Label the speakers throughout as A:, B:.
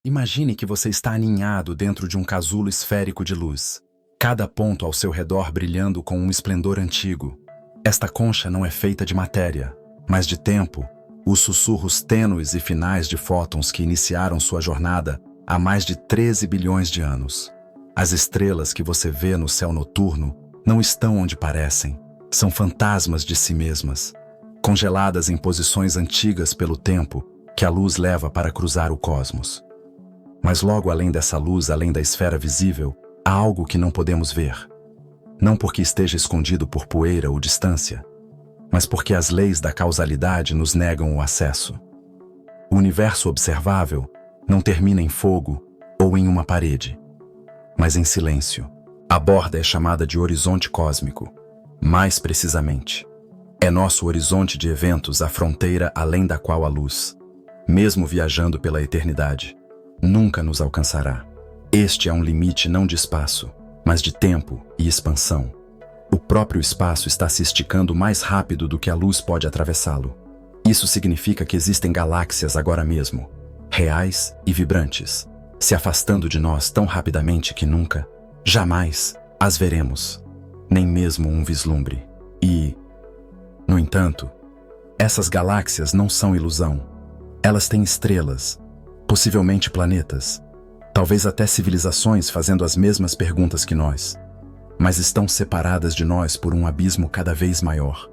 A: Imagine que você está aninhado dentro de um casulo esférico de luz, cada ponto ao seu redor brilhando com um esplendor antigo. Esta concha não é feita de matéria, mas de tempo, os sussurros tênues e finais de fótons que iniciaram sua jornada há mais de 13 bilhões de anos. As estrelas que você vê no céu noturno não estão onde parecem, são fantasmas de si mesmas, congeladas em posições antigas pelo tempo que a luz leva para cruzar o cosmos. Mas logo além dessa luz, além da esfera visível, há algo que não podemos ver. Não porque esteja escondido por poeira ou distância, mas porque as leis da causalidade nos negam o acesso. O universo observável não termina em fogo ou em uma parede, mas em silêncio. A borda é chamada de horizonte cósmico. Mais precisamente, é nosso horizonte de eventos a fronteira além da qual a luz, mesmo viajando pela eternidade, nunca nos alcançará. Este é um limite não de espaço, mas de tempo e expansão. O próprio espaço está se esticando mais rápido do que a luz pode atravessá-lo. Isso significa que existem galáxias agora mesmo, reais e vibrantes, se afastando de nós tão rapidamente que nunca, jamais, as veremos, nem mesmo um vislumbre. E, no entanto, essas galáxias não são ilusão. Elas têm estrelas, possivelmente planetas, talvez até civilizações fazendo as mesmas perguntas que nós, mas estão separadas de nós por um abismo cada vez maior.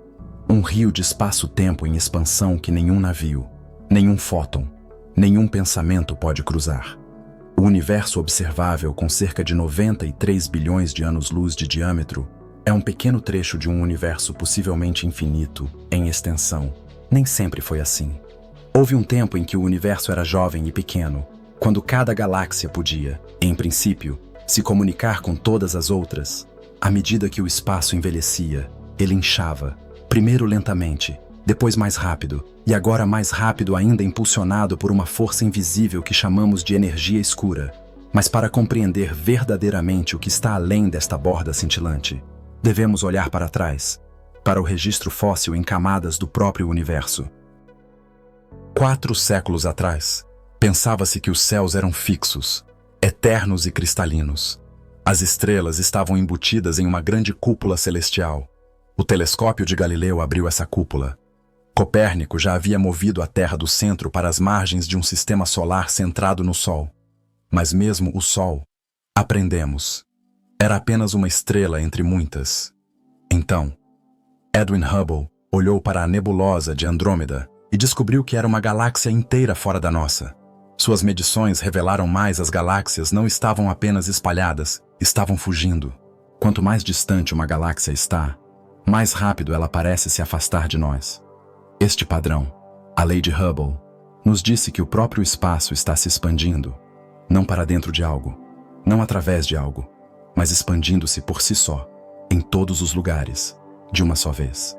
A: Um rio de espaço-tempo em expansão que nenhum navio, nenhum fóton, nenhum pensamento pode cruzar. O universo observável, com cerca de 93 bilhões de anos-luz de diâmetro, é um pequeno trecho de um universo possivelmente infinito, em extensão. Nem sempre foi assim. Houve um tempo em que o universo era jovem e pequeno, quando cada galáxia podia, em princípio, se comunicar com todas as outras. À medida que o espaço envelhecia, ele inchava, primeiro lentamente, depois mais rápido, e agora mais rápido ainda, impulsionado por uma força invisível que chamamos de energia escura. Mas para compreender verdadeiramente o que está além desta borda cintilante, devemos olhar para trás, para o registro fóssil em camadas do próprio universo. 4 séculos atrás, pensava-se que os céus eram fixos, eternos e cristalinos. As estrelas estavam embutidas em uma grande cúpula celestial. O telescópio de Galileu abriu essa cúpula. Copérnico já havia movido a Terra do centro para as margens de um sistema solar centrado no Sol. Mas mesmo o Sol, aprendemos, era apenas uma estrela entre muitas. Então, Edwin Hubble olhou para a nebulosa de Andrômeda e descobriu que era uma galáxia inteira fora da nossa. Suas medições revelaram mais: as galáxias não estavam apenas espalhadas, estavam fugindo. Quanto mais distante uma galáxia está, mais rápido ela parece se afastar de nós. Este padrão, a lei de Hubble, nos disse que o próprio espaço está se expandindo, não para dentro de algo, não através de algo, mas expandindo-se por si só, em todos os lugares, de uma só vez.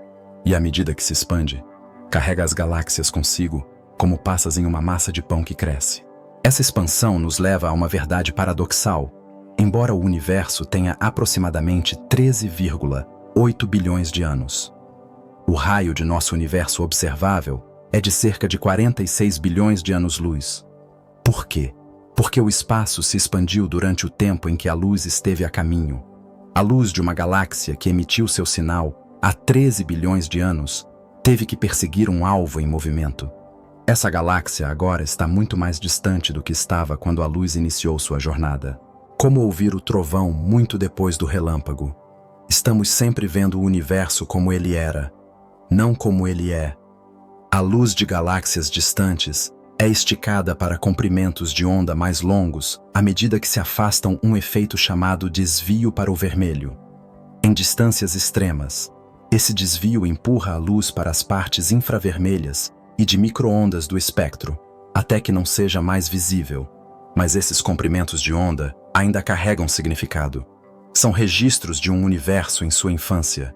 A: E à medida que se expande, carrega as galáxias consigo, como passas em uma massa de pão que cresce. Essa expansão nos leva a uma verdade paradoxal. Embora o universo tenha aproximadamente 13,8 bilhões de anos, o raio de nosso universo observável é de cerca de 46 bilhões de anos-luz. Por quê? Porque o espaço se expandiu durante o tempo em que a luz esteve a caminho. A luz de uma galáxia que emitiu seu sinal há 13 bilhões de anos teve que perseguir um alvo em movimento. Essa galáxia agora está muito mais distante do que estava quando a luz iniciou sua jornada. Como ouvir o trovão muito depois do relâmpago? Estamos sempre vendo o universo como ele era, não como ele é. A luz de galáxias distantes é esticada para comprimentos de onda mais longos à medida que se afastam, um efeito chamado desvio para o vermelho. Em distâncias extremas, esse desvio empurra a luz para as partes infravermelhas e de micro-ondas do espectro, até que não seja mais visível. Mas esses comprimentos de onda ainda carregam significado. São registros de um universo em sua infância.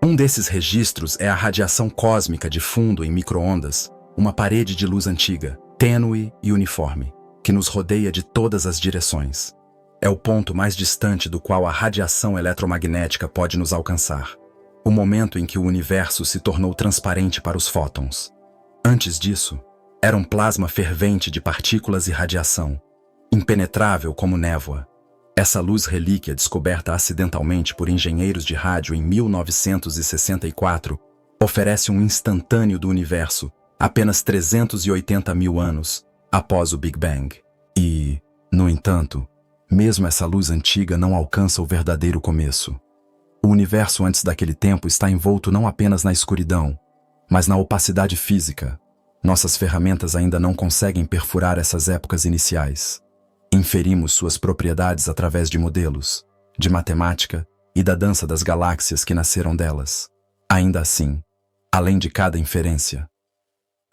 A: Um desses registros é a radiação cósmica de fundo em micro-ondas, uma parede de luz antiga, tênue e uniforme, que nos rodeia de todas as direções. É o ponto mais distante do qual a radiação eletromagnética pode nos alcançar. O momento em que o universo se tornou transparente para os fótons. Antes disso, Era um plasma fervente de partículas e radiação, impenetrável como névoa. Essa luz relíquia, descoberta acidentalmente por engenheiros de rádio em 1964, oferece um instantâneo do universo, apenas 380 mil anos após o Big Bang. E, no entanto, mesmo essa luz antiga não alcança o verdadeiro começo. O universo antes daquele tempo está envolto não apenas na escuridão, mas na opacidade física. Nossas ferramentas ainda não conseguem perfurar essas épocas iniciais. Inferimos suas propriedades através de modelos, de matemática e da dança das galáxias que nasceram delas. Ainda assim, além de cada inferência,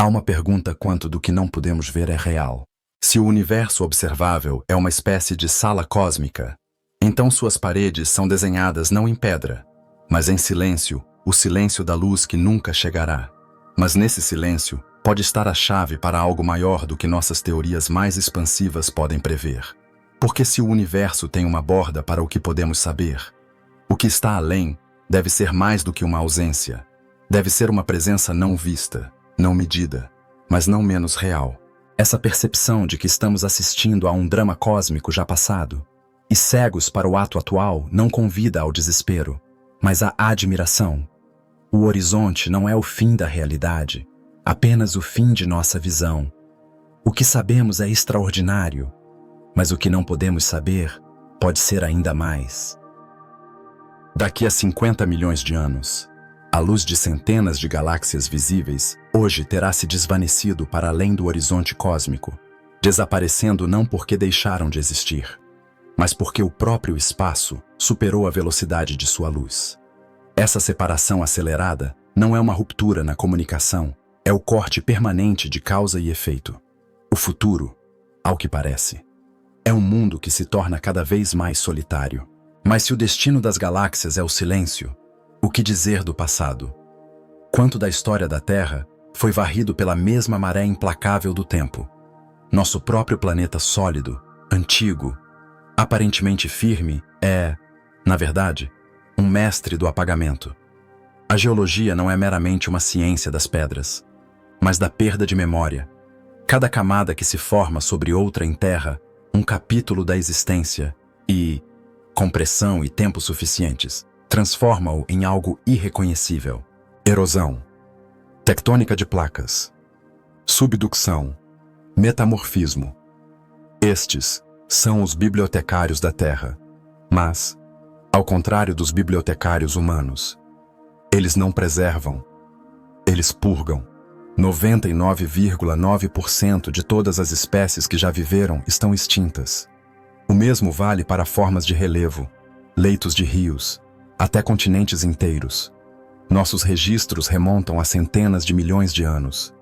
A: há uma pergunta quanto do que não podemos ver é real. Se o universo observável é uma espécie de sala cósmica, então suas paredes são desenhadas não em pedra, mas em silêncio, o silêncio da luz que nunca chegará. Mas nesse silêncio pode estar a chave para algo maior do que nossas teorias mais expansivas podem prever. Porque se o universo tem uma borda para o que podemos saber, o que está além deve ser mais do que uma ausência. Deve ser uma presença não vista, não medida, mas não menos real. Essa percepção de que estamos assistindo a um drama cósmico já passado, e cegos para o ato atual, não convida ao desespero, mas à admiração. O horizonte não é o fim da realidade, apenas o fim de nossa visão. O que sabemos é extraordinário, mas o que não podemos saber pode ser ainda mais. Daqui a 50 milhões de anos, a luz de centenas de galáxias visíveis hoje terá se desvanecido para além do horizonte cósmico, desaparecendo não porque deixaram de existir, mas porque o próprio espaço superou a velocidade de sua luz. Essa separação acelerada não é uma ruptura na comunicação, é o corte permanente de causa e efeito. O futuro, ao que parece, é um mundo que se torna cada vez mais solitário. Mas se o destino das galáxias é o silêncio, o que dizer do passado? Quanto da história da Terra foi varrido pela mesma maré implacável do tempo? Nosso próprio planeta sólido, antigo, aparentemente firme, é, na verdade, um mestre do apagamento. A geologia não é meramente uma ciência das pedras, mas da perda de memória. Cada camada que se forma sobre outra enterra um capítulo da existência e, com pressão e tempo suficientes, transforma-o em algo irreconhecível. Erosão, tectônica de placas, subducção, metamorfismo. Estes são os bibliotecários da Terra. Mas, ao contrário dos bibliotecários humanos, eles não preservam, eles purgam. 99,9% de todas as espécies que já viveram estão extintas. O mesmo vale para formas de relevo, leitos de rios, até continentes inteiros. Nossos registros remontam a centenas de milhões de anos,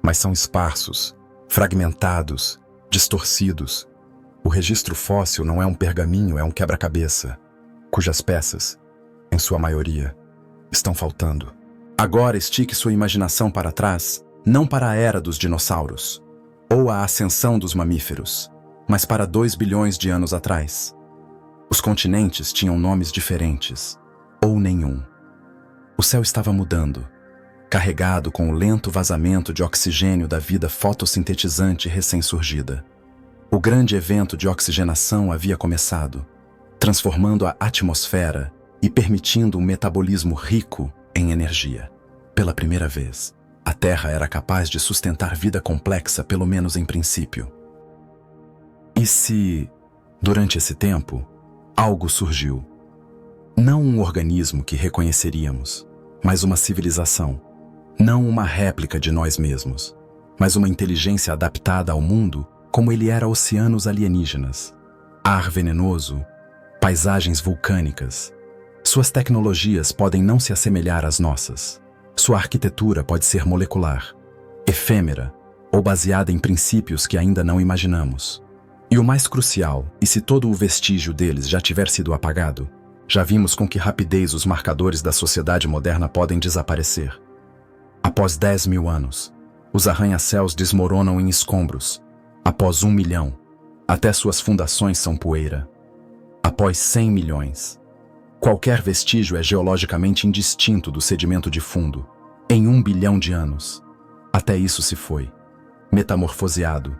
A: mas são esparsos, fragmentados, distorcidos. O registro fóssil não é um pergaminho, é um quebra-cabeça, cujas peças, em sua maioria, estão faltando. Agora estique sua imaginação para trás, não para a era dos dinossauros, ou a ascensão dos mamíferos, mas para 2 bilhões de anos atrás. Os continentes tinham nomes diferentes, ou nenhum. O céu estava mudando, carregado com o lento vazamento de oxigênio da vida fotossintetizante recém-surgida. O grande evento de oxigenação havia começado, transformando a atmosfera e permitindo um metabolismo rico em energia. Pela primeira vez, a Terra era capaz de sustentar vida complexa, pelo menos em princípio. E se, durante esse tempo, algo surgiu? Não um organismo que reconheceríamos, mas uma civilização. Não uma réplica de nós mesmos, mas uma inteligência adaptada ao mundo como ele era oceanos alienígenas. Ar venenoso, paisagens vulcânicas. Suas tecnologias podem não se assemelhar às nossas. Sua arquitetura pode ser molecular, efêmera ou baseada em princípios que ainda não imaginamos. E o mais crucial, e se todo o vestígio deles já tiver sido apagado, já vimos com que rapidez os marcadores da sociedade moderna podem desaparecer. Após 10 mil anos, os arranha-céus desmoronam em escombros. Após 1 milhão, até suas fundações são poeira. Após 100 milhões, qualquer vestígio é geologicamente indistinto do sedimento de fundo. Em 1 bilhão de anos, até isso se foi. metamorfoseado,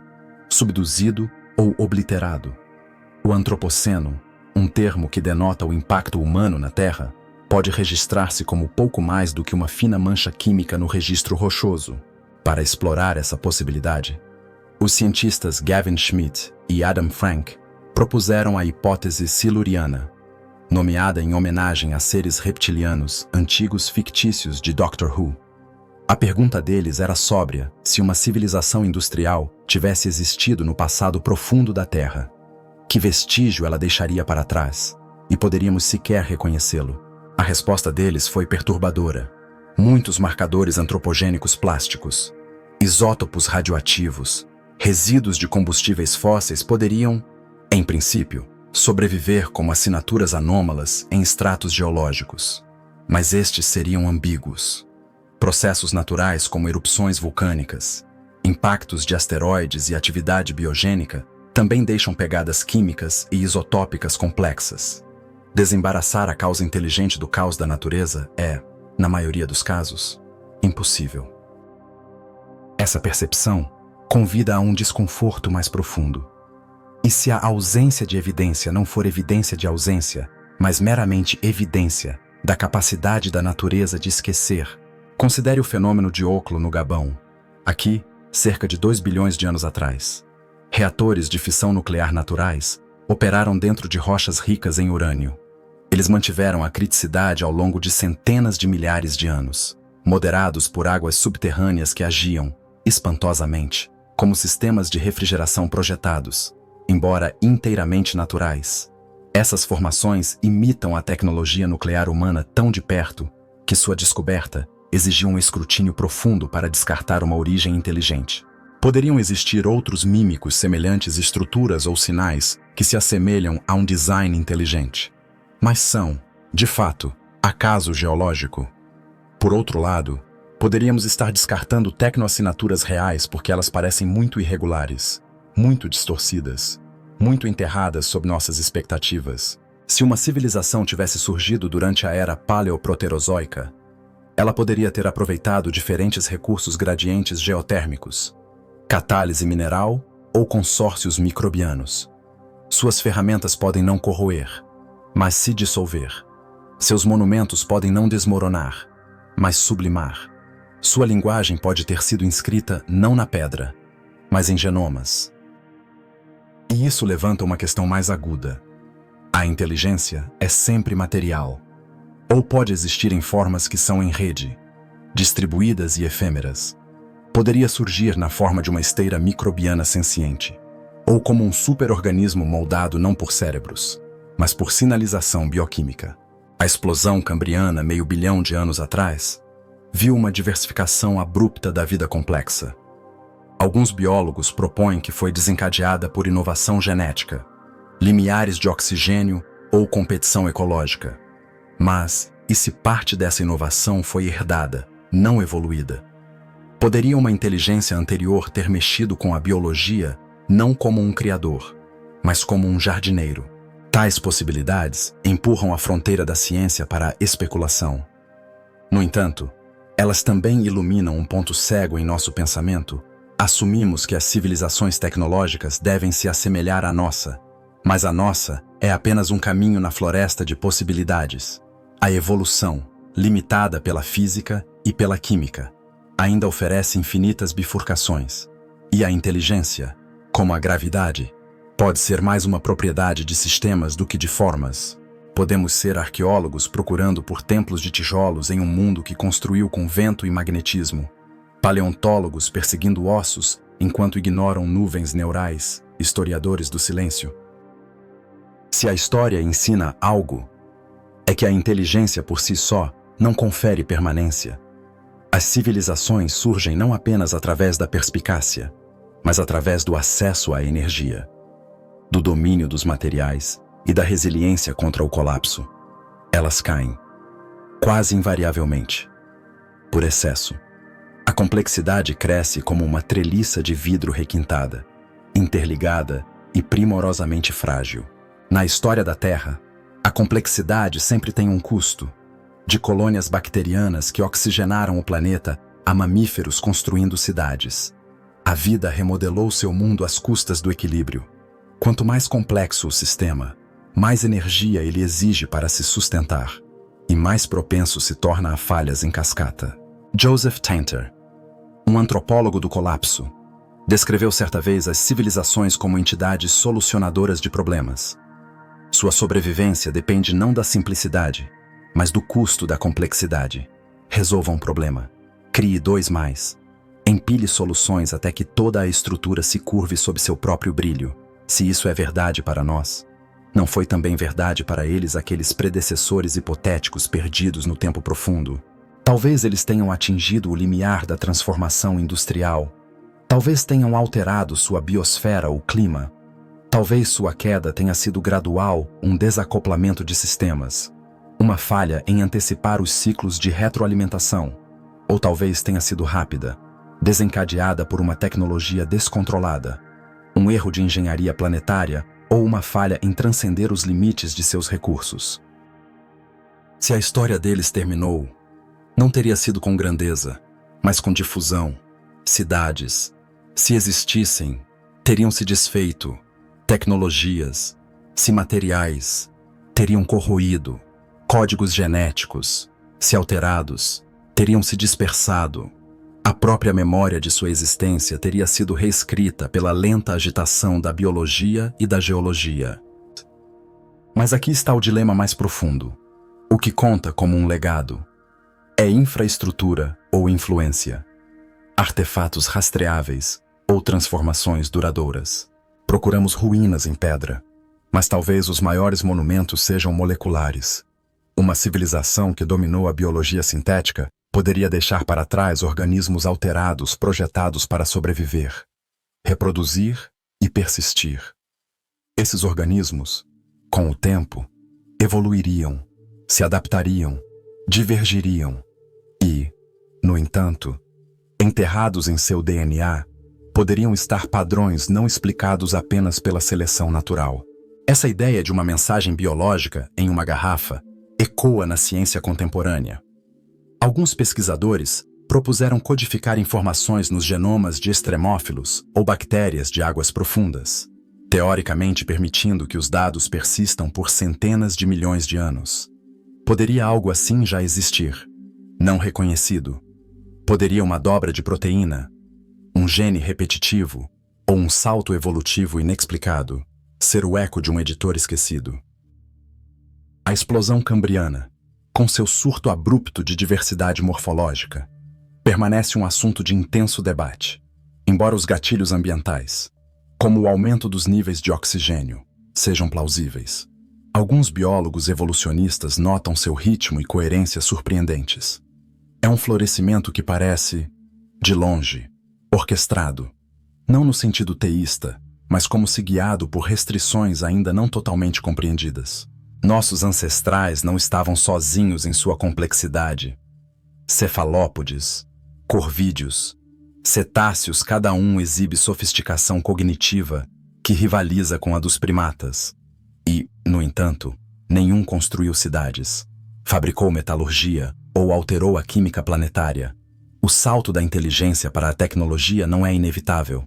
A: subduzido ou obliterado. O antropoceno, um termo que denota o impacto humano na Terra, pode registrar-se como pouco mais do que uma fina mancha química no registro rochoso. Para explorar essa possibilidade, os cientistas Gavin Schmidt e Adam Frank propuseram a hipótese siluriana, nomeada em homenagem a seres reptilianos antigos fictícios de Doctor Who. A pergunta deles era sóbria: se uma civilização industrial tivesse existido no passado profundo da Terra, que vestígio ela deixaria para trás? E poderíamos sequer reconhecê-lo? A resposta deles foi perturbadora. Muitos marcadores antropogênicos plásticos, isótopos radioativos, resíduos de combustíveis fósseis poderiam, em princípio, sobreviver como assinaturas anômalas em estratos geológicos. Mas estes seriam ambíguos. Processos naturais como erupções vulcânicas, impactos de asteroides e atividade biogênica também deixam pegadas químicas e isotópicas complexas. Desembaraçar a causa inteligente do caos da natureza é, na maioria dos casos, impossível. Essa percepção convida a um desconforto mais profundo. E se a ausência de evidência não for evidência de ausência, mas meramente evidência da capacidade da natureza de esquecer? Considere o fenômeno de Oklo no Gabão. Aqui, cerca de 2 bilhões de anos atrás, reatores de fissão nuclear naturais operaram dentro de rochas ricas em urânio. Eles mantiveram a criticidade ao longo de centenas de milhares de anos, moderados por águas subterrâneas que agiam, espantosamente, como sistemas de refrigeração projetados, embora inteiramente naturais. Essas formações imitam a tecnologia nuclear humana tão de perto que sua descoberta exigiu um escrutínio profundo para descartar uma origem inteligente. Poderiam existir outros mímicos semelhantes estruturas ou sinais que se assemelham a um design inteligente, mas são, de fato, acaso geológico. Por outro lado, poderíamos estar descartando tecnoassinaturas reais porque elas parecem muito irregulares, muito distorcidas, muito enterradas sob nossas expectativas. Se uma civilização tivesse surgido durante a era paleoproterozoica, ela poderia ter aproveitado diferentes recursos gradientes geotérmicos, catálise mineral ou consórcios microbianos. Suas ferramentas podem não corroer, mas se dissolver. Seus monumentos podem não desmoronar, mas sublimar. Sua linguagem pode ter sido inscrita não na pedra, mas em genomas. E isso levanta uma questão mais aguda. A inteligência é sempre material, ou pode existir em formas que são em rede, distribuídas e efêmeras. Poderia surgir na forma de uma esteira microbiana senciente, ou como um superorganismo moldado não por cérebros, mas por sinalização bioquímica. A explosão cambriana, meio bilhão de anos atrás, viu uma diversificação abrupta da vida complexa. Alguns biólogos propõem que foi desencadeada por inovação genética, limiares de oxigênio ou competição ecológica. Mas, e se parte dessa inovação foi herdada, não evoluída? Poderia uma inteligência anterior ter mexido com a biologia não como um criador, mas como um jardineiro? Tais possibilidades empurram a fronteira da ciência para a especulação. No entanto, elas também iluminam um ponto cego em nosso pensamento. Assumimos que as civilizações tecnológicas devem se assemelhar à nossa, mas a nossa é apenas um caminho na floresta de possibilidades. A evolução, limitada pela física e pela química, ainda oferece infinitas bifurcações. E a inteligência, como a gravidade, pode ser mais uma propriedade de sistemas do que de formas. Podemos ser arqueólogos procurando por templos de tijolos em um mundo que construiu com vento e magnetismo, paleontólogos perseguindo ossos enquanto ignoram nuvens neurais, historiadores do silêncio. Se a história ensina algo, é que a inteligência por si só não confere permanência. As civilizações surgem não apenas através da perspicácia, mas através do acesso à energia, do domínio dos materiais e da resiliência contra o colapso. Elas caem, quase invariavelmente, por excesso. A complexidade cresce como uma treliça de vidro requintada, interligada e primorosamente frágil. Na história da Terra, a complexidade sempre tem um custo, de colônias bacterianas que oxigenaram o planeta a mamíferos construindo cidades, A vida remodelou seu mundo às custas do equilíbrio. Quanto mais complexo o sistema, mais energia ele exige para se sustentar, e mais propenso se torna a falhas em cascata. Joseph Tainter, um antropólogo do colapso, descreveu certa vez as civilizações como entidades solucionadoras de problemas. Sua sobrevivência depende não da simplicidade, mas do custo da complexidade. Resolva um problema. Crie dois mais. Empilhe soluções até que toda a estrutura se curve sob seu próprio brilho. Se isso é verdade para nós, não foi também verdade para eles aqueles predecessores hipotéticos perdidos no tempo profundo? Talvez eles tenham atingido o limiar da transformação industrial. Talvez tenham alterado sua biosfera ou clima. Talvez sua queda tenha sido gradual, um desacoplamento de sistemas, uma falha em antecipar os ciclos de retroalimentação. Ou talvez tenha sido rápida, desencadeada por uma tecnologia descontrolada, um erro de engenharia planetária ou uma falha em transcender os limites de seus recursos. Se a história deles terminou, não teria sido com grandeza, mas com difusão. Cidades, se existissem, teriam se desfeito. Tecnologias, se materiais, teriam corroído. Códigos genéticos, se alterados, teriam se dispersado. A própria memória de sua existência teria sido reescrita pela lenta agitação da biologia e da geologia. Mas aqui está o dilema mais profundo. O que conta como um legado é infraestrutura ou influência, artefatos rastreáveis ou transformações duradouras. Procuramos ruínas em pedra, mas talvez os maiores monumentos sejam moleculares. Uma civilização que dominou a biologia sintética poderia deixar para trás organismos alterados projetados para sobreviver, reproduzir e persistir. Esses organismos, com o tempo, evoluiriam, se adaptariam, divergiriam e, no entanto, enterrados em seu DNA, poderiam estar padrões não explicados apenas pela seleção natural. Essa ideia de uma mensagem biológica em uma garrafa ecoa na ciência contemporânea. Alguns pesquisadores propuseram codificar informações nos genomas de extremófilos ou bactérias de águas profundas, teoricamente permitindo que os dados persistam por centenas de milhões de anos. Poderia algo assim já existir, não reconhecido? Poderia uma dobra de proteína, um gene repetitivo ou um salto evolutivo inexplicado ser o eco de um editor esquecido? A explosão cambriana, com seu surto abrupto de diversidade morfológica, permanece um assunto de intenso debate, embora os gatilhos ambientais, como o aumento dos níveis de oxigênio, sejam plausíveis. Alguns biólogos evolucionistas notam seu ritmo e coerência surpreendentes. É um florescimento que parece, de longe, orquestrado, não no sentido teísta, mas como se guiado por restrições ainda não totalmente compreendidas. Nossos ancestrais não estavam sozinhos em sua complexidade. Cefalópodes, corvídeos, cetáceos, cada um exibe sofisticação cognitiva que rivaliza com a dos primatas. E, no entanto, nenhum construiu cidades, fabricou metalurgia ou alterou a química planetária. O salto da inteligência para a tecnologia não é inevitável.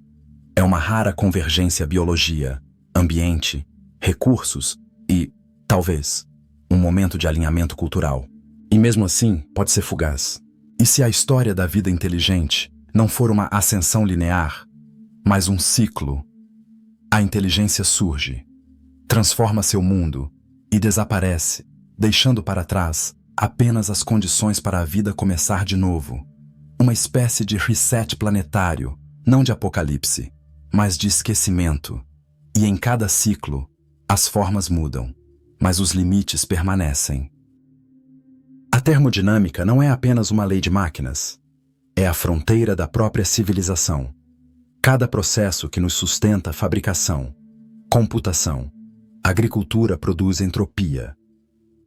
A: É uma rara convergência biologia, ambiente, recursos e, talvez, um momento de alinhamento cultural. E mesmo assim, pode ser fugaz. E se a história da vida inteligente não for uma ascensão linear, mas um ciclo? A inteligência surge, transforma seu mundo e desaparece, deixando para trás apenas as condições para a vida começar de novo. Uma espécie de reset planetário, não de apocalipse, mas de esquecimento. E em cada ciclo, as formas mudam, mas os limites permanecem. A termodinâmica não é apenas uma lei de máquinas. É a fronteira da própria civilização. Cada processo que nos sustenta fabricação, computação, agricultura produz entropia,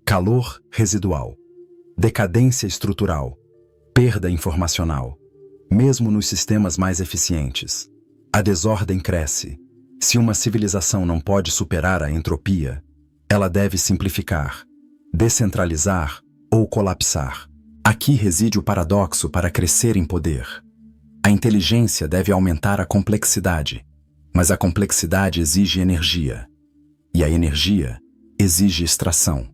A: calor residual, decadência estrutural, perda informacional. Mesmo nos sistemas mais eficientes, a desordem cresce. Se uma civilização não pode superar a entropia, ela deve simplificar, descentralizar ou colapsar. Aqui reside o paradoxo para crescer em poder. A inteligência deve aumentar a complexidade, mas a complexidade exige energia, e a energia exige extração,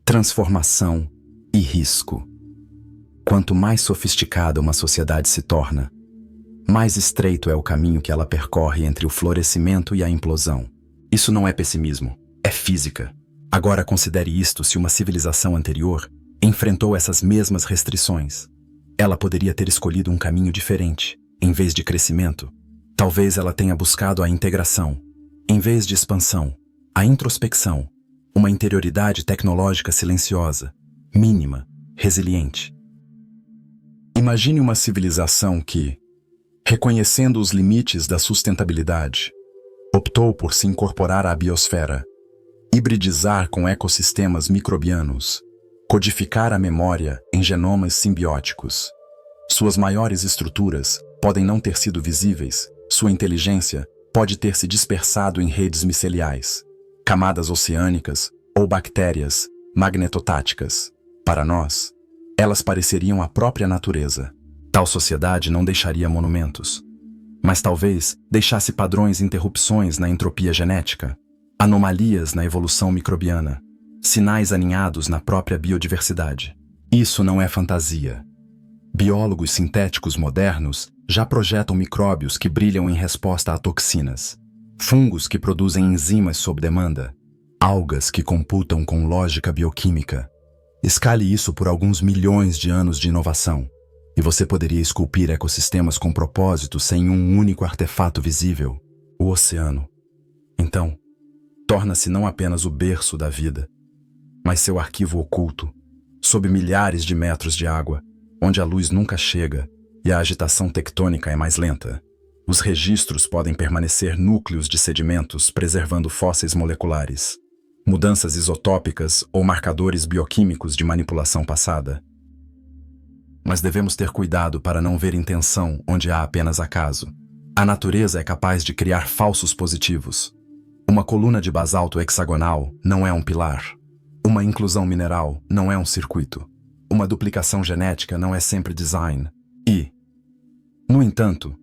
A: transformação e risco. Quanto mais sofisticada uma sociedade se torna, mais estreito é o caminho que ela percorre entre o florescimento e a implosão. Isso não é pessimismo, é física. Agora considere isto: se uma civilização anterior enfrentou essas mesmas restrições, ela poderia ter escolhido um caminho diferente. Em vez de crescimento, talvez ela tenha buscado a integração. Em vez de expansão, a introspecção, uma interioridade tecnológica silenciosa, mínima, resiliente. Imagine uma civilização que, reconhecendo os limites da sustentabilidade, optou por se incorporar à biosfera, hibridizar com ecossistemas microbianos, codificar a memória em genomas simbióticos. Suas maiores estruturas podem não ter sido visíveis, sua inteligência pode ter se dispersado em redes miceliais, camadas oceânicas ou bactérias magnetotáticas. Para nós, elas pareceriam a própria natureza. Tal sociedade não deixaria monumentos, mas talvez deixasse padrões, interrupções na entropia genética, anomalias na evolução microbiana, sinais aninhados na própria biodiversidade. Isso não é fantasia. Biólogos sintéticos modernos já projetam micróbios que brilham em resposta a toxinas, fungos que produzem enzimas sob demanda, algas que computam com lógica bioquímica. Escale isso por alguns milhões de anos de inovação, e você poderia esculpir ecossistemas com propósito sem um único artefato visível: o oceano. Então, torna-se não apenas o berço da vida, mas seu arquivo oculto, sob milhares de metros de água, onde a luz nunca chega e a agitação tectônica é mais lenta. Os registros podem permanecer núcleos de sedimentos, preservando fósseis moleculares, mudanças isotópicas ou marcadores bioquímicos de manipulação passada. Mas devemos ter cuidado para não ver intenção onde há apenas acaso. A natureza é capaz de criar falsos positivos. Uma coluna de basalto hexagonal não é um pilar. Uma inclusão mineral não é um circuito. Uma duplicação genética não é sempre design. E, no entanto,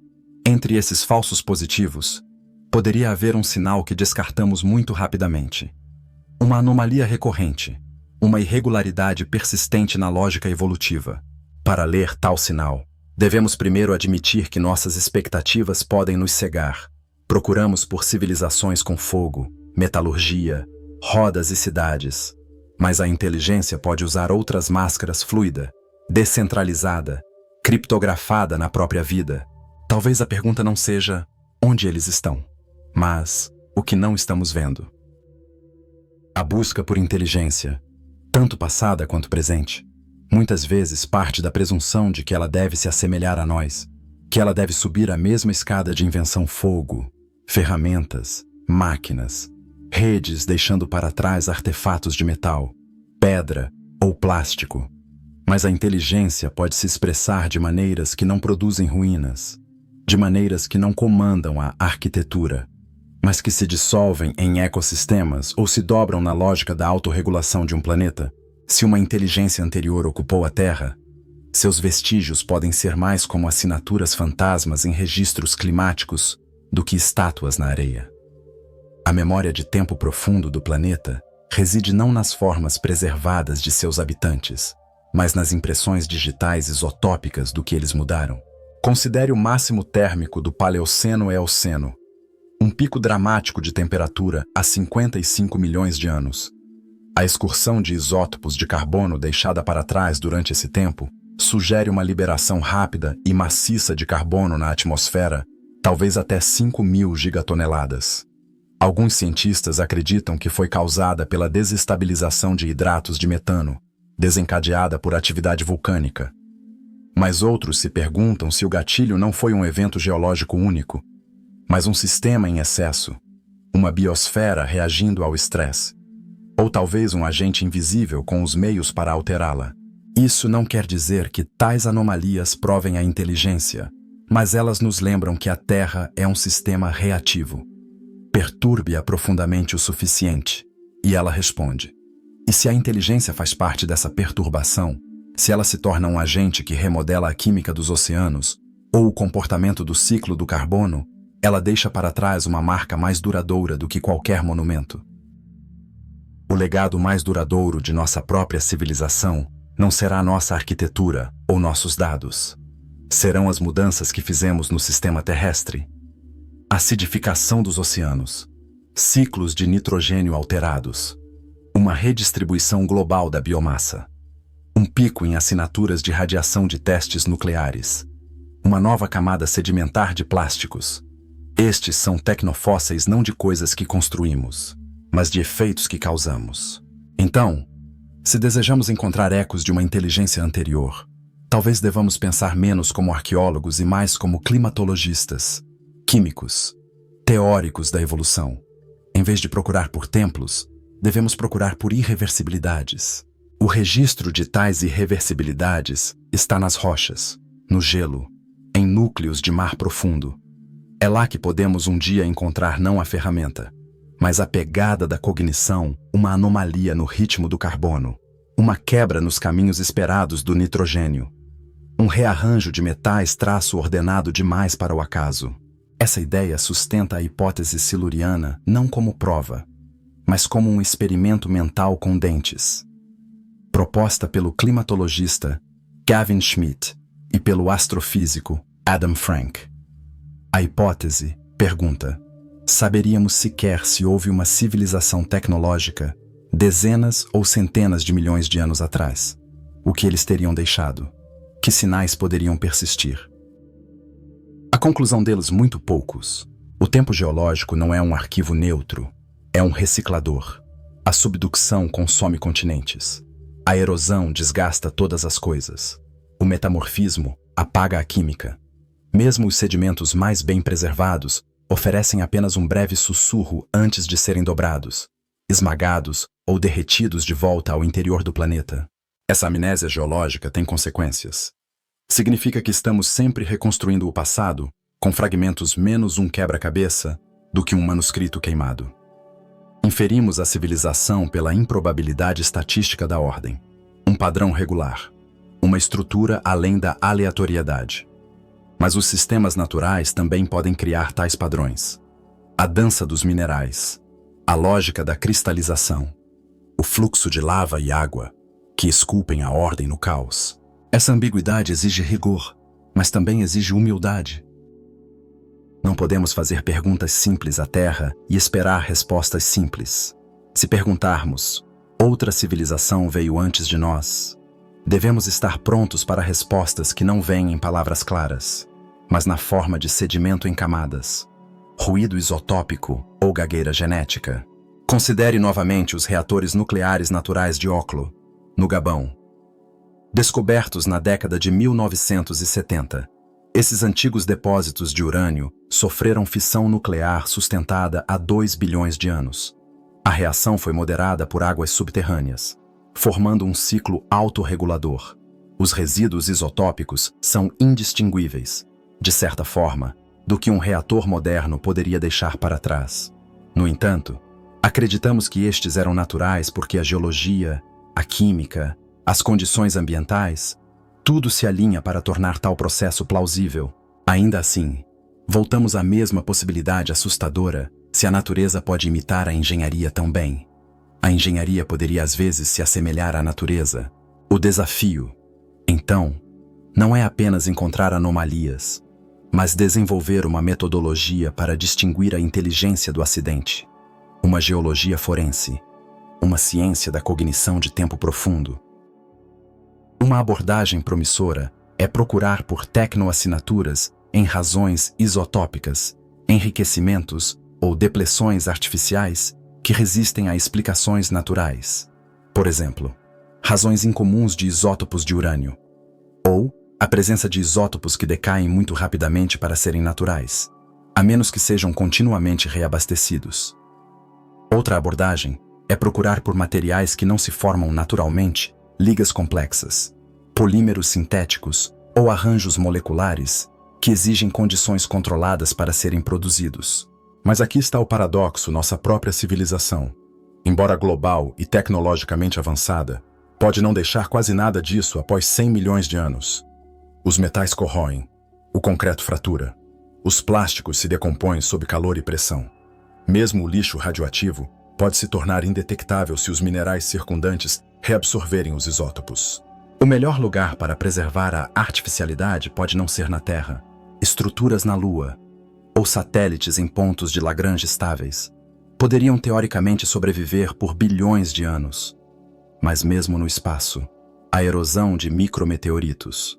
A: entre esses falsos positivos, poderia haver um sinal que descartamos muito rapidamente. Uma anomalia recorrente, uma irregularidade persistente na lógica evolutiva. Para ler tal sinal, devemos primeiro admitir que nossas expectativas podem nos cegar. Procuramos por civilizações com fogo, metalurgia, rodas e cidades. Mas a inteligência pode usar outras máscaras: fluida, descentralizada, criptografada na própria vida. Talvez a pergunta não seja onde eles estão, mas o que não estamos vendo. A busca por inteligência, tanto passada quanto presente, muitas vezes parte da presunção de que ela deve se assemelhar a nós, que ela deve subir a mesma escada de invenção: fogo, ferramentas, máquinas, redes, deixando para trás artefatos de metal, pedra ou plástico. Mas a inteligência pode se expressar de maneiras que não produzem ruínas, de maneiras que não comandam a arquitetura, mas que se dissolvem em ecossistemas ou se dobram na lógica da autorregulação de um planeta. Se uma inteligência anterior ocupou a Terra, seus vestígios podem ser mais como assinaturas fantasmas em registros climáticos do que estátuas na areia. A memória de tempo profundo do planeta reside não nas formas preservadas de seus habitantes, mas nas impressões digitais isotópicas do que eles mudaram. Considere o máximo térmico do Paleoceno-Eoceno, um pico dramático de temperatura há 55 milhões de anos. A excursão de isótopos de carbono deixada para trás durante esse tempo sugere uma liberação rápida e maciça de carbono na atmosfera, talvez até 5.000 gigatoneladas. Alguns cientistas acreditam que foi causada pela desestabilização de hidratos de metano, desencadeada por atividade vulcânica. Mas outros se perguntam se o gatilho não foi um evento geológico único, mas um sistema em excesso, uma biosfera reagindo ao estresse, ou talvez um agente invisível com os meios para alterá-la. Isso não quer dizer que tais anomalias provem a inteligência, mas elas nos lembram que a Terra é um sistema reativo. Perturbe-a profundamente o suficiente, e ela responde. E se a inteligência faz parte dessa perturbação, se ela se torna um agente que remodela a química dos oceanos, ou o comportamento do ciclo do carbono, ela deixa para trás uma marca mais duradoura do que qualquer monumento. O legado mais duradouro de nossa própria civilização não será nossa arquitetura ou nossos dados. Serão as mudanças que fizemos no sistema terrestre. Acidificação dos oceanos, ciclos de nitrogênio alterados, uma redistribuição global da biomassa, um pico em assinaturas de radiação de testes nucleares, uma nova camada sedimentar de plásticos. Estes são tecnofósseis não de coisas que construímos, mas de efeitos que causamos. Então, se desejamos encontrar ecos de uma inteligência anterior, talvez devamos pensar menos como arqueólogos e mais como climatologistas, químicos, teóricos da evolução. Em vez de procurar por templos, devemos procurar por irreversibilidades. O registro de tais irreversibilidades está nas rochas, no gelo, em núcleos de mar profundo. É lá que podemos um dia encontrar não a ferramenta, mas a pegada da cognição, uma anomalia no ritmo do carbono, uma quebra nos caminhos esperados do nitrogênio, um rearranjo de metais traço ordenado demais para o acaso. Essa ideia sustenta a hipótese siluriana não como prova, mas como um experimento mental com dentes, proposta pelo climatologista Gavin Schmidt e pelo astrofísico Adam Frank. A hipótese pergunta: saberíamos sequer se houve uma civilização tecnológica dezenas ou centenas de milhões de anos atrás? O que eles teriam deixado? Que sinais poderiam persistir? A conclusão deles, muito poucos. O tempo geológico não é um arquivo neutro, é um reciclador. A subducção consome continentes. A erosão desgasta todas as coisas. O metamorfismo apaga a química. Mesmo os sedimentos mais bem preservados oferecem apenas um breve sussurro antes de serem dobrados, esmagados ou derretidos de volta ao interior do planeta. Essa amnésia geológica tem consequências. Significa que estamos sempre reconstruindo o passado com fragmentos menos um quebra-cabeça do que um manuscrito queimado. Inferimos a civilização pela improbabilidade estatística da ordem, um padrão regular, uma estrutura além da aleatoriedade. Mas os sistemas naturais também podem criar tais padrões. A dança dos minerais, a lógica da cristalização, o fluxo de lava e água, que esculpem a ordem no caos. Essa ambiguidade exige rigor, mas também exige humildade. Não podemos fazer perguntas simples à Terra e esperar respostas simples. Se perguntarmos, outra civilização veio antes de nós, devemos estar prontos para respostas que não vêm em palavras claras, mas na forma de sedimento em camadas, ruído isotópico ou gagueira genética. Considere novamente os reatores nucleares naturais de Oklo, no Gabão. Descobertos na década de 1970, esses antigos depósitos de urânio sofreram fissão nuclear sustentada há 2 bilhões de anos. A reação foi moderada por águas subterrâneas, formando um ciclo autorregulador. Os resíduos isotópicos são indistinguíveis, de certa forma, do que um reator moderno poderia deixar para trás. No entanto, acreditamos que estes eram naturais porque a geologia, a química, as condições ambientais, tudo se alinha para tornar tal processo plausível. Ainda assim, voltamos à mesma possibilidade assustadora se a natureza pode imitar a engenharia tão bem. A engenharia poderia às vezes se assemelhar à natureza. O desafio, então, não é apenas encontrar anomalias, mas desenvolver uma metodologia para distinguir a inteligência do acidente. Uma geologia forense, uma ciência da cognição de tempo profundo. Uma abordagem promissora é procurar por tecnoassinaturas em razões isotópicas, enriquecimentos ou depressões artificiais que resistem a explicações naturais. Por exemplo, razões incomuns de isótopos de urânio, ou a presença de isótopos que decaem muito rapidamente para serem naturais, a menos que sejam continuamente reabastecidos. Outra abordagem é procurar por materiais que não se formam naturalmente, ligas complexas, polímeros sintéticos ou arranjos moleculares que exigem condições controladas para serem produzidos. Mas aqui está o paradoxo: nossa própria civilização, embora global e tecnologicamente avançada, pode não deixar quase nada disso após 100 milhões de anos. Os metais corroem, O concreto fratura. Os plásticos se decompõem sob calor e pressão. Mesmo o lixo radioativo pode se tornar indetectável se os minerais circundantes reabsorverem os isótopos. O melhor lugar para preservar a artificialidade pode não ser na Terra, estruturas na Lua ou satélites em pontos de Lagrange estáveis. Poderiam teoricamente sobreviver por bilhões de anos. Mas mesmo no espaço, a erosão de micrometeoritos,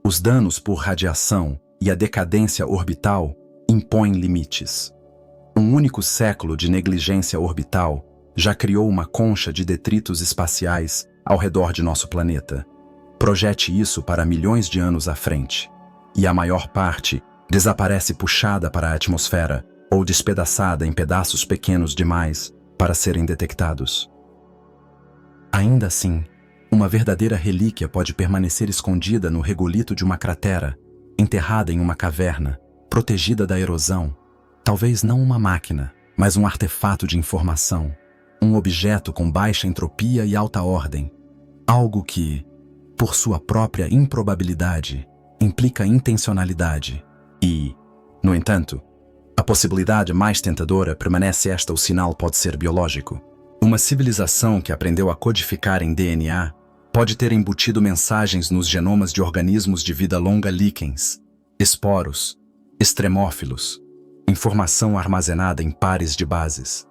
A: os danos por radiação e a decadência orbital impõem limites. Um único século de negligência orbital já criou uma concha de detritos espaciais ao redor de nosso planeta. Projete isso para milhões de anos à frente, e a maior parte desaparece puxada para a atmosfera ou despedaçada em pedaços pequenos demais para serem detectados. Ainda assim, uma verdadeira relíquia pode permanecer escondida no regolito de uma cratera, enterrada em uma caverna, protegida da erosão. Talvez não uma máquina, mas um artefato de informação, um objeto com baixa entropia e alta ordem, algo que, por sua própria improbabilidade, implica intencionalidade. E, no entanto, a possibilidade mais tentadora permanece esta: o sinal pode ser biológico. Uma civilização que aprendeu a codificar em DNA pode ter embutido mensagens nos genomas de organismos de vida longa líquens, esporos, extremófilos, informação armazenada em pares de bases.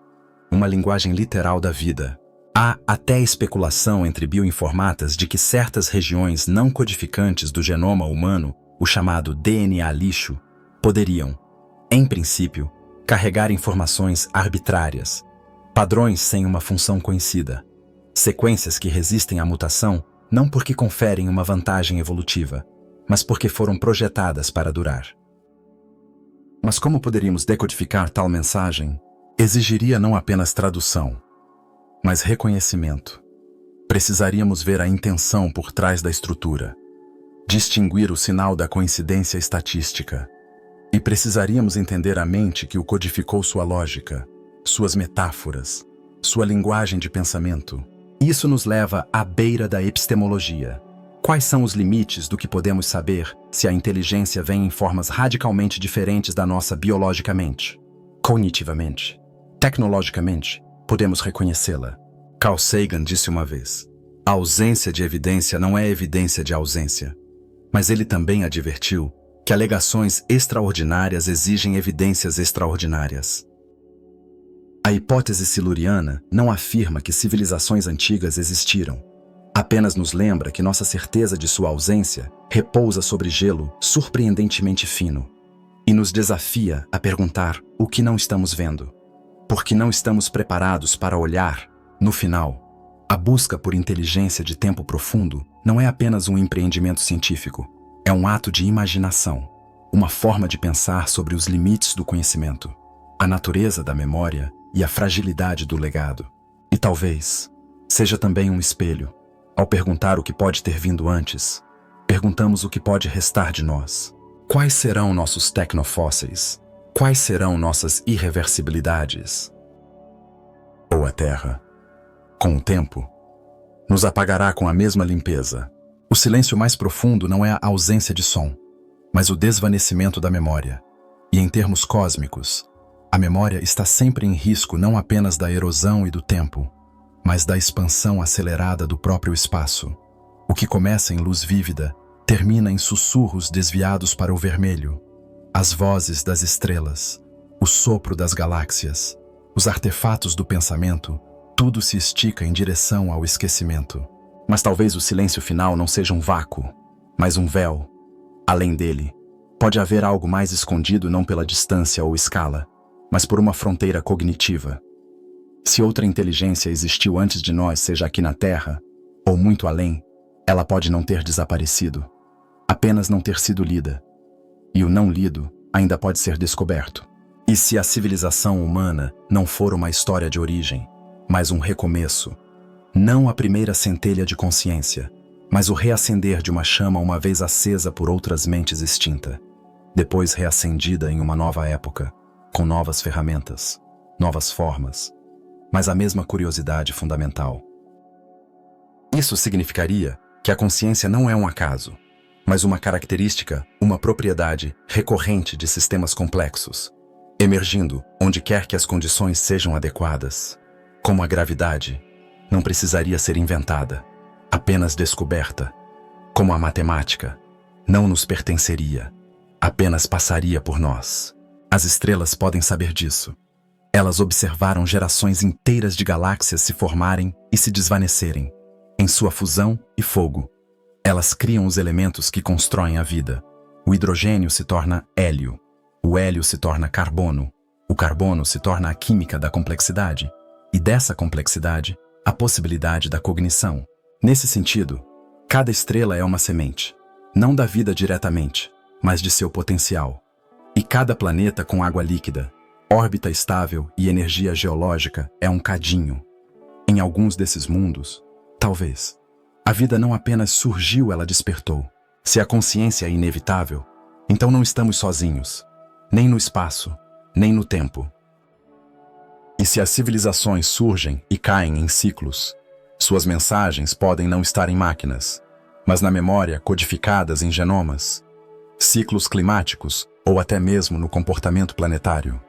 A: Uma linguagem literal da vida. Há até especulação entre bioinformatas de que certas regiões não codificantes do genoma humano, o chamado DNA lixo, poderiam, em princípio, carregar informações arbitrárias, padrões sem uma função conhecida, sequências que resistem à mutação não porque conferem uma vantagem evolutiva, mas porque foram projetadas para durar. Mas como poderíamos decodificar tal mensagem? Exigiria não apenas tradução, mas reconhecimento. Precisaríamos ver a intenção por trás da estrutura, distinguir o sinal da coincidência estatística, e precisaríamos entender a mente que o codificou, sua lógica, suas metáforas, sua linguagem de pensamento. Isso nos leva à beira da epistemologia. Quais são os limites do que podemos saber se a inteligência vem em formas radicalmente diferentes da nossa biologicamente, cognitivamente, tecnologicamente? Podemos reconhecê-la. Carl Sagan disse uma vez: a ausência de evidência não é evidência de ausência. Mas ele também advertiu que alegações extraordinárias exigem evidências extraordinárias. A hipótese siluriana não afirma que civilizações antigas existiram. Apenas nos lembra que nossa certeza de sua ausência repousa sobre gelo surpreendentemente fino e nos desafia a perguntar o que não estamos vendo, porque não estamos preparados para olhar. No final, a busca por inteligência de tempo profundo não é apenas um empreendimento científico, é um ato de imaginação, uma forma de pensar sobre os limites do conhecimento, a natureza da memória e a fragilidade do legado. E talvez seja também um espelho. Ao perguntar o que pode ter vindo antes, perguntamos o que pode restar de nós. Quais serão nossos tecnofósseis? Quais serão nossas irreversibilidades? Ou a Terra, com o tempo, nos apagará com a mesma limpeza. O silêncio mais profundo não é a ausência de som, mas o desvanecimento da memória. E em termos cósmicos, a memória está sempre em risco não apenas da erosão e do tempo, mas da expansão acelerada do próprio espaço. O que começa em luz vívida termina em sussurros desviados para o vermelho, as vozes das estrelas, o sopro das galáxias, os artefatos do pensamento, tudo se estica em direção ao esquecimento. Mas talvez o silêncio final não seja um vácuo, mas um véu. Além dele, pode haver algo mais escondido não pela distância ou escala, mas por uma fronteira cognitiva. Se outra inteligência existiu antes de nós, seja aqui na Terra, ou muito além, ela pode não ter desaparecido, apenas não ter sido lida. E o não lido ainda pode ser descoberto. E se a civilização humana não for uma história de origem, mas um recomeço, não a primeira centelha de consciência, mas o reacender de uma chama uma vez acesa por outras mentes extinta, depois reacendida em uma nova época, com novas ferramentas, novas formas, mas a mesma curiosidade fundamental. Isso significaria que a consciência não é um acaso, mas uma característica, uma propriedade recorrente de sistemas complexos, emergindo onde quer que as condições sejam adequadas. Como a gravidade, não precisaria ser inventada, apenas descoberta. Como a matemática, não nos pertenceria, apenas passaria por nós. As estrelas podem saber disso. Elas observaram gerações inteiras de galáxias se formarem e se desvanecerem, em sua fusão e fogo. Elas criam os elementos que constroem a vida. O hidrogênio se torna hélio. O hélio se torna carbono. O carbono se torna a química da complexidade. E dessa complexidade, a possibilidade da cognição. Nesse sentido, cada estrela é uma semente, não da vida diretamente, mas de seu potencial. E cada planeta com água líquida, órbita estável e energia geológica é um cadinho. Em alguns desses mundos, talvez, a vida não apenas surgiu, ela despertou. Se a consciência é inevitável, então não estamos sozinhos, nem no espaço, nem no tempo. E se as civilizações surgem e caem em ciclos, suas mensagens podem não estar em máquinas, mas na memória codificadas em genomas, ciclos climáticos ou até mesmo no comportamento planetário.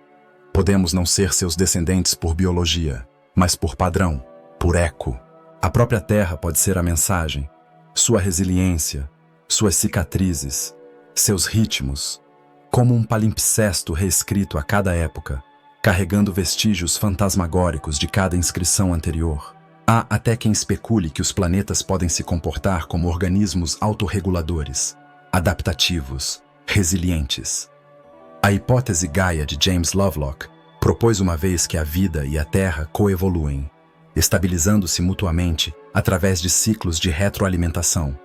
A: Podemos não ser seus descendentes por biologia, mas por padrão, por eco. A própria Terra pode ser a mensagem, sua resiliência, suas cicatrizes, seus ritmos, como um palimpsesto reescrito a cada época, carregando vestígios fantasmagóricos de cada inscrição anterior. Há até quem especule que os planetas podem se comportar como organismos autorreguladores, adaptativos, resilientes. A hipótese Gaia de James Lovelock propôs uma vez que a vida e a Terra coevoluem, estabilizando-se mutuamente através de ciclos de retroalimentação.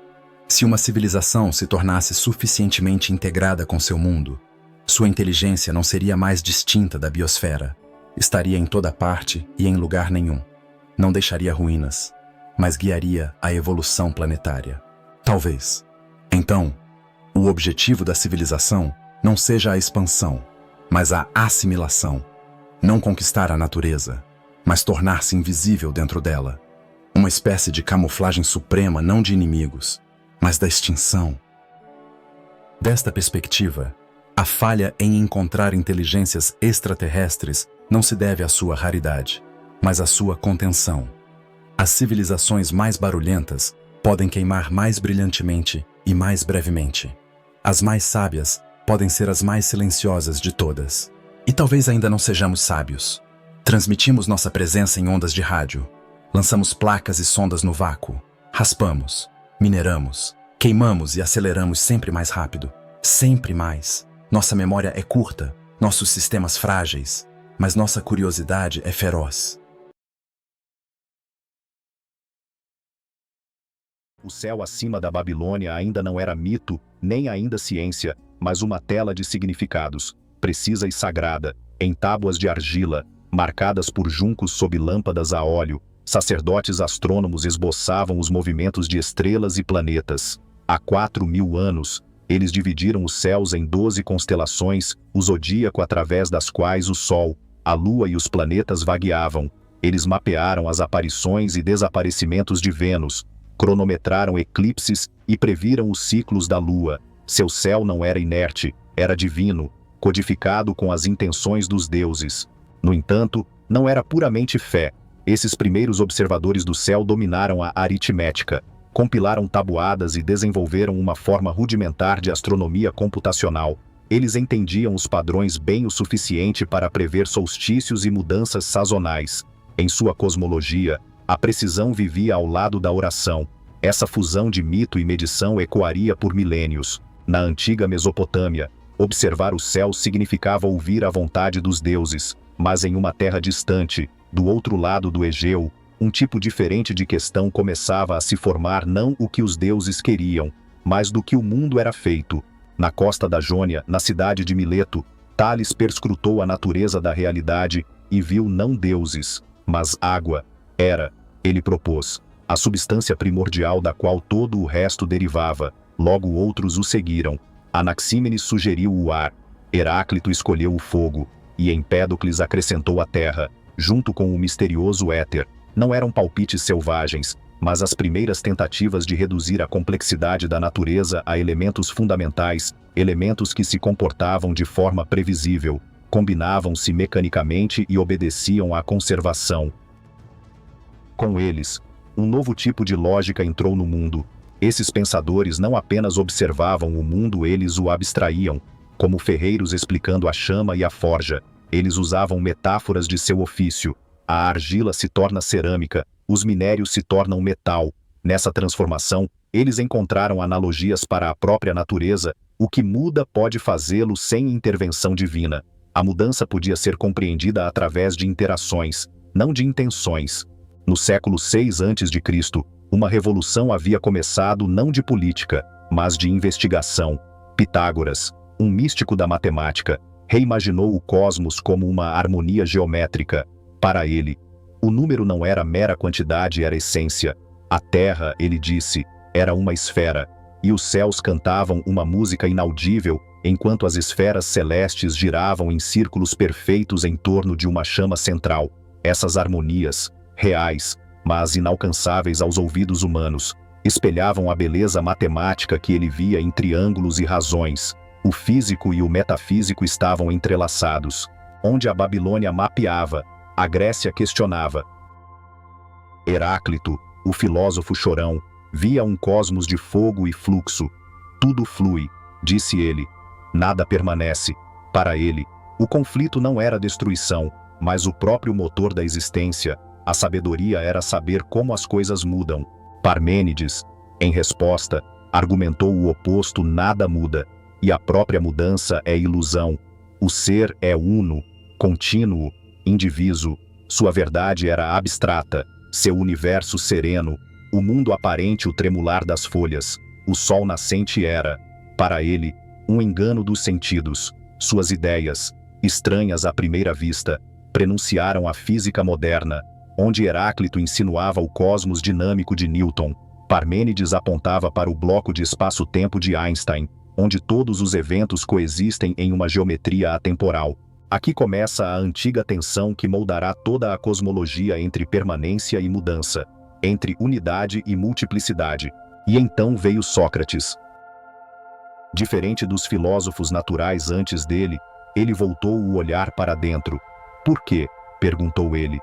A: Se uma civilização se tornasse suficientemente integrada com seu mundo, sua inteligência não seria mais distinta da biosfera, estaria em toda parte e em lugar nenhum. Não deixaria ruínas, mas guiaria a evolução planetária. Talvez. Então, o objetivo da civilização não seja a expansão, mas a assimilação. Não conquistar a natureza, mas tornar-se invisível dentro dela. Uma espécie de camuflagem suprema não de inimigos, mas da extinção. Desta perspectiva, a falha em encontrar inteligências extraterrestres não se deve à sua raridade, mas à sua contenção. As civilizações mais barulhentas podem queimar mais brilhantemente e mais brevemente. As mais sábias podem ser as mais silenciosas de todas. E talvez ainda não sejamos sábios. Transmitimos nossa presença em ondas de rádio. Lançamos placas e sondas no vácuo. Raspamos, mineramos, queimamos e aceleramos sempre mais rápido. Sempre mais. Nossa memória é curta, nossos sistemas frágeis, mas nossa curiosidade é feroz.
B: O céu acima da Babilônia ainda não era mito, nem ainda ciência, mas uma tela de significados, precisa e sagrada, em tábuas de argila, marcadas por juncos sob lâmpadas a óleo. Sacerdotes astrônomos esboçavam os movimentos de estrelas e planetas. Há 4.000 anos, eles dividiram os céus em 12 constelações, o zodíaco através das quais o Sol, a Lua e os planetas vagueavam. Eles mapearam as aparições e desaparecimentos de Vênus, cronometraram eclipses e previram os ciclos da Lua. Seu céu não era inerte, era divino, codificado com as intenções dos deuses. No entanto, não era puramente fé. Esses primeiros observadores do céu dominaram a aritmética, compilaram tabuadas e desenvolveram uma forma rudimentar de astronomia computacional. Eles entendiam os padrões bem o suficiente para prever solstícios e mudanças sazonais. Em sua cosmologia, a precisão vivia ao lado da oração. Essa fusão de mito e medição ecoaria por milênios. Na antiga Mesopotâmia, observar o céu significava ouvir a vontade dos deuses, mas em uma terra distante, do outro lado do Egeu, um tipo diferente de questão começava a se formar, não o que os deuses queriam, mas do que o mundo era feito. Na costa da Jônia, na cidade de Mileto, Tales perscrutou a natureza da realidade e viu não deuses, mas água. Era, ele propôs, a substância primordial da qual todo o resto derivava. Logo outros o seguiram. Anaxímenes sugeriu o ar, Heráclito escolheu o fogo, e Empédocles acrescentou a terra, junto com o misterioso éter. Não eram palpites selvagens, mas as primeiras tentativas de reduzir a complexidade da natureza a elementos fundamentais, elementos que se comportavam de forma previsível, combinavam-se mecanicamente e obedeciam à conservação. Com eles, um novo tipo de lógica entrou no mundo. Esses pensadores não apenas observavam o mundo, eles o abstraíam, como ferreiros explicando a chama e a forja. Eles usavam metáforas de seu ofício. A argila se torna cerâmica, os minérios se tornam metal. Nessa transformação, eles encontraram analogias para a própria natureza. O que muda pode fazê-lo sem intervenção divina. A mudança podia ser compreendida através de interações, não de intenções. No século VI a.C., uma revolução havia começado não de política, mas de investigação. Pitágoras, um místico da matemática, reimaginou o cosmos como uma harmonia geométrica. Para ele, o número não era mera quantidade, era essência. A Terra, ele disse, era uma esfera, e os céus cantavam uma música inaudível, enquanto as esferas celestes giravam em círculos perfeitos em torno de uma chama central. Essas harmonias, reais, mas inalcançáveis aos ouvidos humanos, espelhavam a beleza matemática que ele via em triângulos e razões. O físico e o metafísico estavam entrelaçados. Onde a Babilônia mapeava, a Grécia questionava. Heráclito, o filósofo chorão, via um cosmos de fogo e fluxo. Tudo flui, disse ele. Nada permanece. Para ele, o conflito não era destruição, mas o próprio motor da existência. A sabedoria era saber como as coisas mudam. Parmênides, em resposta, argumentou o oposto: nada muda, e a própria mudança é ilusão. O ser é uno, contínuo, indiviso. Sua verdade era abstrata, seu universo sereno, o mundo aparente o tremular das folhas. O sol nascente era, para ele, um engano dos sentidos. Suas ideias, estranhas à primeira vista, prenunciaram a física moderna, onde Heráclito insinuava o cosmos dinâmico de Newton. Parmênides apontava para o bloco de espaço-tempo de Einstein, onde todos os eventos coexistem em uma geometria atemporal. Aqui começa a antiga tensão que moldará toda a cosmologia entre permanência e mudança, entre unidade e multiplicidade. E então veio Sócrates. Diferente dos filósofos naturais antes dele, ele voltou o olhar para dentro. Por quê? Perguntou ele.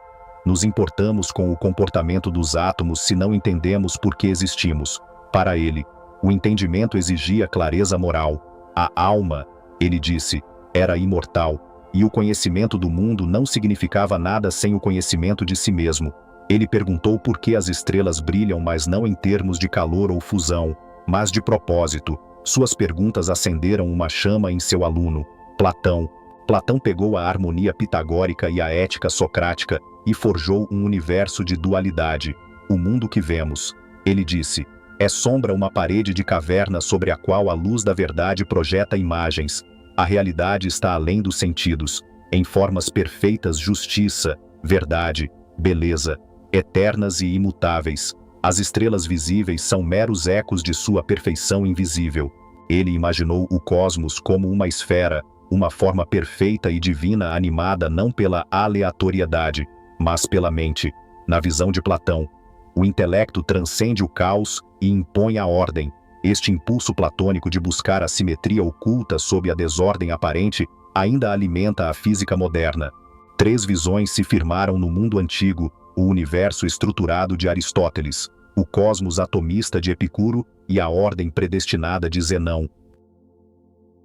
B: Nos importamos com o comportamento dos átomos se não entendemos por que existimos. Para ele, o entendimento exigia clareza moral. A alma, ele disse, era imortal, e o conhecimento do mundo não significava nada sem o conhecimento de si mesmo. Ele perguntou por que as estrelas brilham, mas não em termos de calor ou fusão, mas de propósito. Suas perguntas acenderam uma chama em seu aluno, Platão. Platão pegou a harmonia pitagórica e a ética socrática e forjou um universo de dualidade. O mundo que vemos, ele disse, é sombra, uma parede de caverna sobre a qual a luz da verdade projeta imagens. A realidade está além dos sentidos, em formas perfeitas: justiça, verdade, beleza, eternas e imutáveis. As estrelas visíveis são meros ecos de sua perfeição invisível. Ele imaginou o cosmos como uma esfera, uma forma perfeita e divina animada não pela aleatoriedade, mas pela mente. Na visão de Platão, o intelecto transcende o caos e impõe a ordem. Este impulso platônico de buscar a simetria oculta sob a desordem aparente ainda alimenta a física moderna. Três visões se firmaram no mundo antigo: o universo estruturado de Aristóteles, o cosmos atomista de Epicuro e a ordem predestinada de Zenão.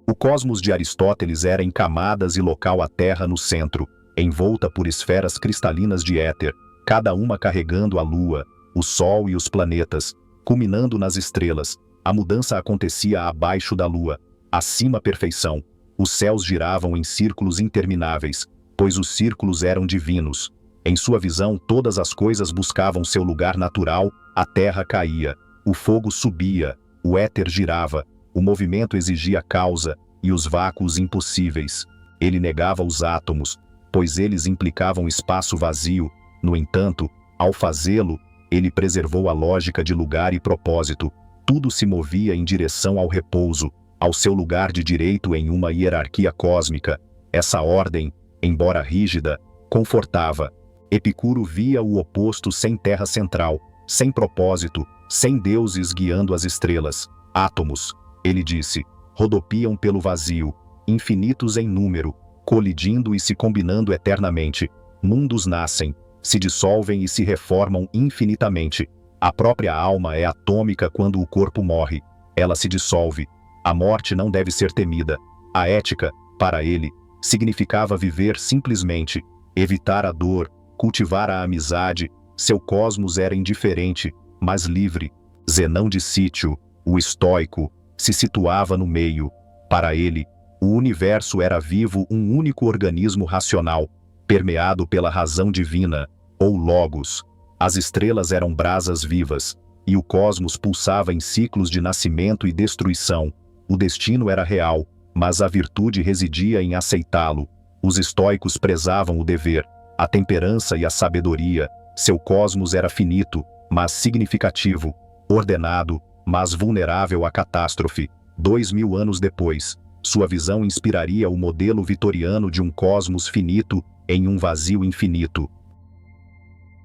B: O cosmos de Aristóteles era em camadas e local a Terra no centro, envolta por esferas cristalinas de éter, cada uma carregando a Lua, o Sol e os planetas, culminando nas estrelas. A mudança acontecia abaixo da Lua, acima perfeição. Os céus giravam em círculos intermináveis, pois os círculos eram divinos. Em sua visão, todas as coisas buscavam seu lugar natural, a terra caía, o fogo subia, o éter girava, o movimento exigia causa, e os vácuos impossíveis. Ele negava os átomos, pois eles implicavam espaço vazio. No entanto, ao fazê-lo, ele preservou a lógica de lugar e propósito. Tudo se movia em direção ao repouso, ao seu lugar de direito em uma hierarquia cósmica. Essa ordem, embora rígida, confortava. Epicuro via o oposto sem terra central, sem propósito, sem deuses guiando as estrelas. Átomos, ele disse, rodopiam pelo vazio, infinitos em número, colidindo e se combinando eternamente. Mundos nascem, se dissolvem e se reformam infinitamente. A própria alma é atômica quando o corpo morre. Ela se dissolve. A morte não deve ser temida. A ética, para ele, significava viver simplesmente, evitar a dor, cultivar a amizade. Seu cosmos era indiferente, mas livre. Zenão de Sítio, o estoico, se situava no meio. Para ele, o universo era vivo, um único organismo racional, permeado pela razão divina, ou logos. As estrelas eram brasas vivas, e o cosmos pulsava em ciclos de nascimento e destruição. O destino era real, mas a virtude residia em aceitá-lo. Os estoicos prezavam o dever, a temperança e a sabedoria. Seu cosmos era finito, mas significativo, ordenado, mas vulnerável à catástrofe. 2000 anos depois, sua visão inspiraria o modelo vitoriano de um cosmos finito em um vazio infinito.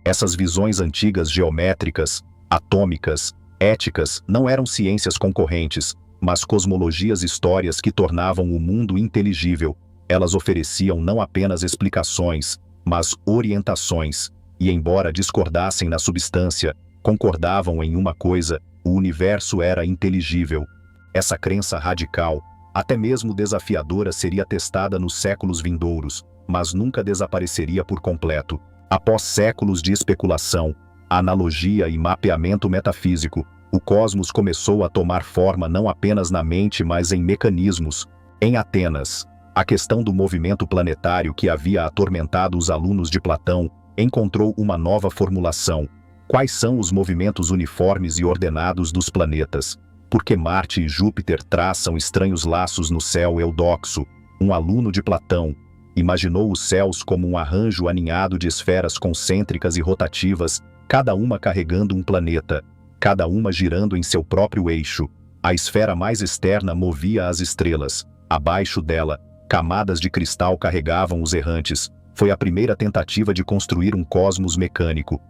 B: Essas visões antigas geométricas, atômicas, éticas, não eram ciências concorrentes, mas cosmologias histórias que tornavam o mundo inteligível. Elas ofereciam não apenas explicações, mas orientações, e embora discordassem na substância, concordavam em uma coisa: o universo era inteligível. Essa crença radical, até mesmo desafiadora, seria testada nos séculos vindouros, mas nunca desapareceria por completo. Após séculos de especulação, analogia e mapeamento metafísico, o cosmos começou a tomar forma não apenas na mente, mas em mecanismos. Em Atenas, a questão do movimento planetário que havia atormentado os alunos de Platão encontrou uma nova formulação. Quais são os movimentos uniformes e ordenados dos planetas? Por que Marte e Júpiter traçam estranhos laços no céu? Eudoxo, um aluno de Platão, imaginou os céus como um arranjo aninhado de esferas concêntricas e rotativas, cada uma carregando um planeta, cada uma girando em seu próprio eixo. A esfera mais externa movia as estrelas. Abaixo dela, camadas de cristal carregavam os errantes. Foi a primeira tentativa de construir um cosmos mecânico.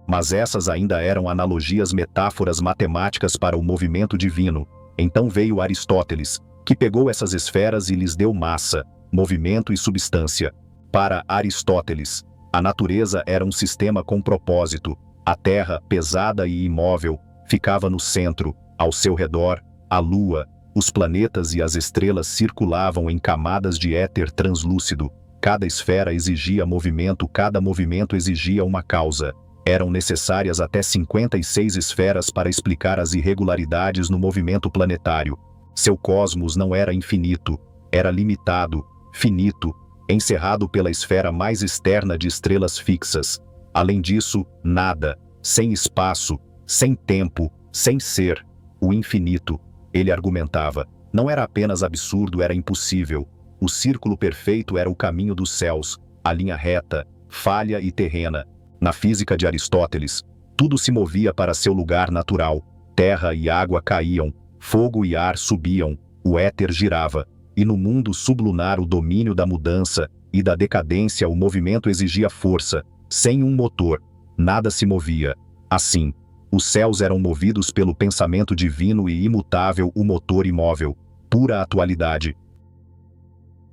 B: Mas essas ainda eram analogias, metáforas matemáticas para o movimento divino. Então veio Aristóteles, que pegou essas esferas e lhes deu massa, movimento e substância. Para Aristóteles, a natureza era um sistema com propósito. A Terra, pesada e imóvel, ficava no centro. Ao seu redor, a Lua, os planetas e as estrelas circulavam em camadas de éter translúcido. Cada esfera exigia movimento, cada movimento exigia uma causa. Eram necessárias até 56 esferas para explicar as irregularidades no movimento planetário. Seu cosmos não era infinito, era limitado, finito, encerrado pela esfera mais externa de estrelas fixas. Além disso, nada, sem espaço, sem tempo, sem ser. O infinito, ele argumentava, não era apenas absurdo, era impossível. O círculo perfeito era o caminho dos céus, a linha reta, falha e terrena. Na física de Aristóteles, tudo se movia para seu lugar natural. Terra e água caíam, fogo e ar subiam, o éter girava. E no mundo sublunar, o domínio da mudança e da decadência, o movimento exigia força. Sem um motor, nada se movia. Assim, os céus eram movidos pelo pensamento divino e imutável, o motor imóvel, pura atualidade.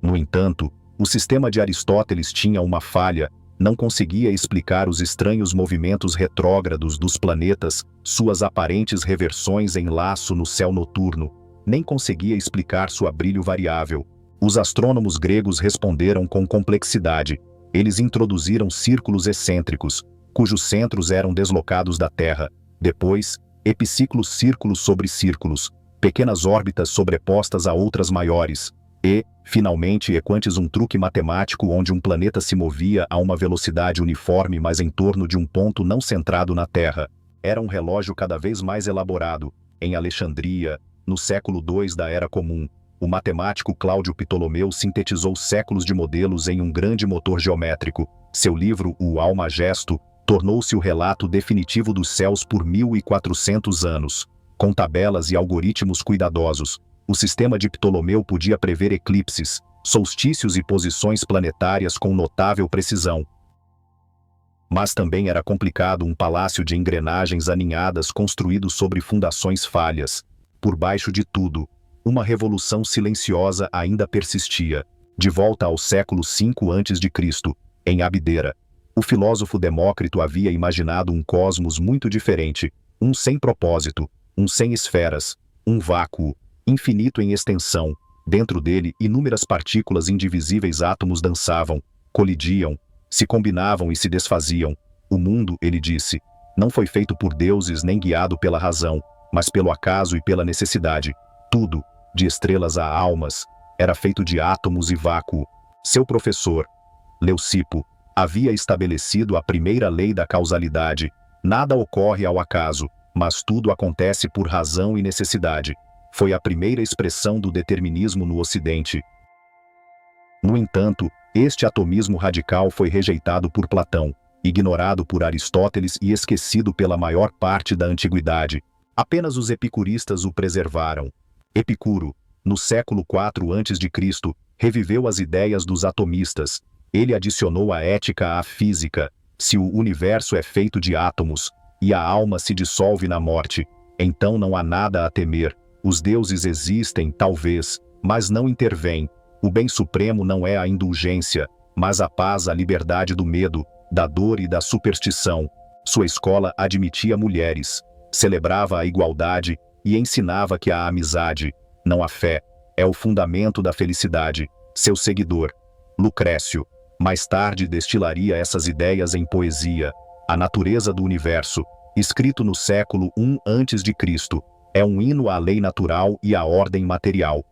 B: No entanto, o sistema de Aristóteles tinha uma falha: não conseguia explicar os estranhos movimentos retrógrados dos planetas, suas aparentes reversões em laço no céu noturno. Nem conseguia explicar sua brilho variável. Os astrônomos gregos responderam com complexidade. Eles introduziram círculos excêntricos, cujos centros eram deslocados da Terra. Depois, epiciclos, círculos sobre círculos, pequenas órbitas sobrepostas a outras maiores. E, finalmente, equantes, um truque matemático onde um planeta se movia a uma velocidade uniforme, mas em torno de um ponto não centrado na Terra. Era um relógio cada vez mais elaborado. Em Alexandria, no século II da Era Comum, o matemático Cláudio Ptolomeu sintetizou séculos de modelos em um grande motor geométrico. Seu livro, o Almagesto, tornou-se o relato definitivo dos céus por 1400 anos. Com tabelas e algoritmos cuidadosos, o sistema de Ptolomeu podia prever eclipses, solstícios e posições planetárias com notável precisão. Mas também era complicado um palácio de engrenagens aninhadas construído sobre fundações falhas. Por baixo de tudo, uma revolução silenciosa ainda persistia. De volta ao século V a.C., em Abdera, o filósofo Demócrito havia imaginado um cosmos muito diferente, um sem propósito, um sem esferas, um vácuo, infinito em extensão. Dentro dele, inúmeras partículas indivisíveis átomos dançavam, colidiam, se combinavam e se desfaziam. O mundo, ele disse, não foi feito por deuses nem guiado pela razão, mas pelo acaso e pela necessidade. Tudo, de estrelas a almas, era feito de átomos e vácuo. Seu professor, Leucipo, havia estabelecido a primeira lei da causalidade. Nada ocorre ao acaso, mas tudo acontece por razão e necessidade. Foi a primeira expressão do determinismo no Ocidente. No entanto, este atomismo radical foi rejeitado por Platão, ignorado por Aristóteles e esquecido pela maior parte da antiguidade. Apenas os epicuristas o preservaram. Epicuro, no século IV a.C., reviveu as ideias dos atomistas. Ele adicionou a ética à física. Se o universo é feito de átomos, e a alma se dissolve na morte, então não há nada a temer. Os deuses existem, talvez, mas não intervêm. O bem supremo não é a indulgência, mas a paz, a liberdade do medo, da dor e da superstição. Sua escola admitia mulheres, celebrava a igualdade e ensinava que a amizade, não a fé, é o fundamento da felicidade. Seu seguidor, Lucrécio, mais tarde destilaria essas ideias em poesia. A natureza do universo, escrito no século I a.C., é um hino à lei natural e à ordem material.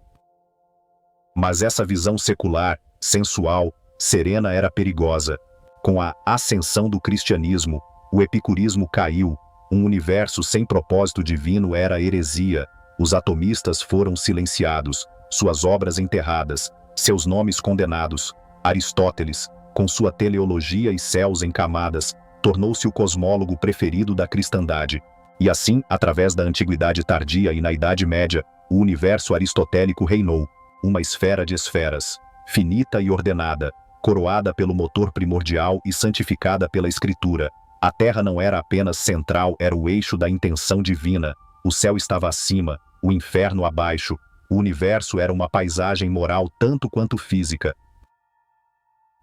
B: Mas essa visão secular, sensual, serena era perigosa. Com a ascensão do cristianismo, o epicurismo caiu. Um universo sem propósito divino era heresia. Os atomistas foram silenciados, suas obras enterradas, seus nomes condenados. Aristóteles, com sua teleologia e céus em camadas, tornou-se o cosmólogo preferido da cristandade. E assim, através da antiguidade tardia e na Idade Média, o universo aristotélico reinou, uma esfera de esferas, finita e ordenada, coroada pelo motor primordial e santificada pela Escritura. A Terra não era apenas central, era o eixo da intenção divina. O céu estava acima, o inferno abaixo. O universo era uma paisagem moral tanto quanto física.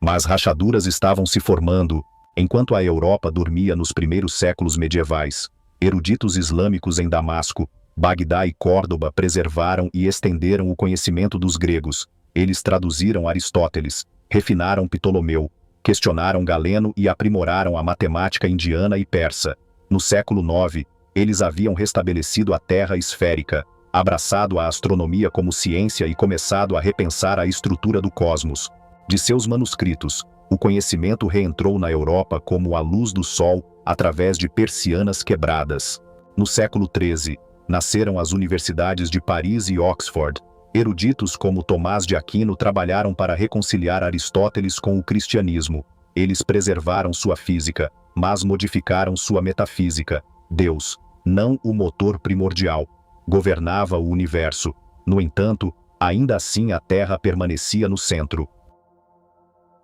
B: Mas rachaduras estavam se formando, enquanto a Europa dormia nos primeiros séculos medievais. Eruditos islâmicos em Damasco, Bagdá e Córdoba preservaram e estenderam o conhecimento dos gregos. Eles traduziram Aristóteles, refinaram Ptolomeu, questionaram Galeno e aprimoraram a matemática indiana e persa. No século IX, eles haviam restabelecido a Terra esférica, abraçado a astronomia como ciência e começado a repensar a estrutura do cosmos. De seus manuscritos, o conhecimento reentrou na Europa como a luz do sol, através de persianas quebradas. No século XIII, nasceram as universidades de Paris e Oxford. Eruditos como Tomás de Aquino trabalharam para reconciliar Aristóteles com o cristianismo. Eles preservaram sua física, mas modificaram sua metafísica. Deus, não o motor primordial, governava o universo. No entanto, ainda assim a Terra permanecia no centro.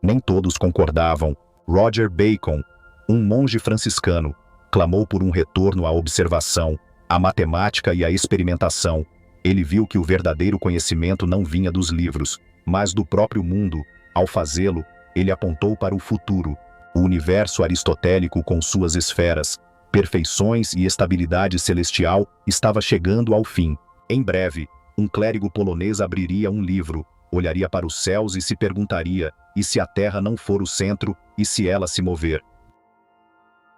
B: Nem todos concordavam. Roger Bacon, um monge franciscano, clamou por um retorno à observação, à matemática e à experimentação. Ele viu que o verdadeiro conhecimento não vinha dos livros, mas do próprio mundo. Ao fazê-lo, ele apontou para o futuro, o universo aristotélico com suas esferas, perfeições e estabilidade celestial estava chegando ao fim. Em breve, um clérigo polonês abriria um livro, olharia para os céus e se perguntaria: e se a Terra não for o centro, e se ela se mover?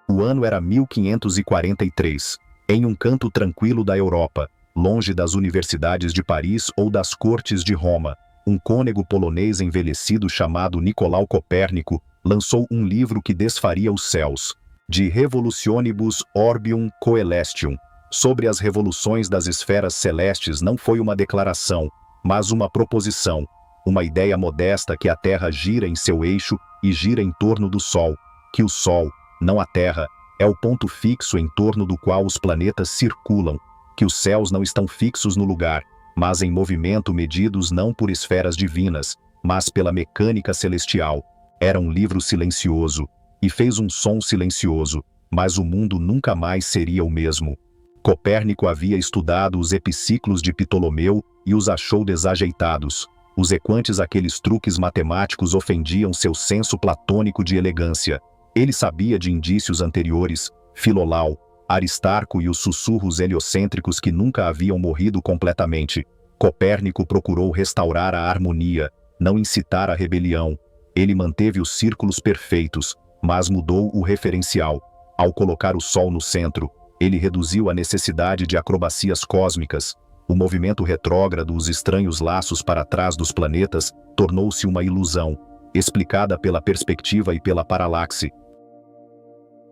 B: O ano era 1543. Em um canto tranquilo da Europa, longe das universidades de Paris ou das cortes de Roma, um cônego polonês envelhecido chamado Nicolau Copérnico lançou um livro que desfaria os céus, De Revolutionibus Orbium Coelestium. Sobre as revoluções das esferas celestes não foi uma declaração, mas uma proposição, uma ideia modesta que a Terra gira em seu eixo e gira em torno do Sol, que o Sol, não a Terra, é o ponto fixo em torno do qual os planetas circulam, que os céus não estão fixos no lugar, mas em movimento medidos não por esferas divinas, mas pela mecânica celestial. Era um livro silencioso, e fez um som silencioso, mas o mundo nunca mais seria o mesmo. Copérnico havia estudado os epiciclos de Ptolomeu e os achou desajeitados. Os equantes aqueles truques matemáticos ofendiam seu senso platônico de elegância. Ele sabia de indícios anteriores, Filolau, Aristarco e os sussurros heliocêntricos que nunca haviam morrido completamente. Copérnico procurou restaurar a harmonia, não incitar a rebelião. Ele manteve os círculos perfeitos, mas mudou o referencial. Ao colocar o Sol no centro, ele reduziu a necessidade de acrobacias cósmicas. O movimento retrógrado, os estranhos laços para trás dos planetas, tornou-se uma ilusão, explicada pela perspectiva e pela paralaxe.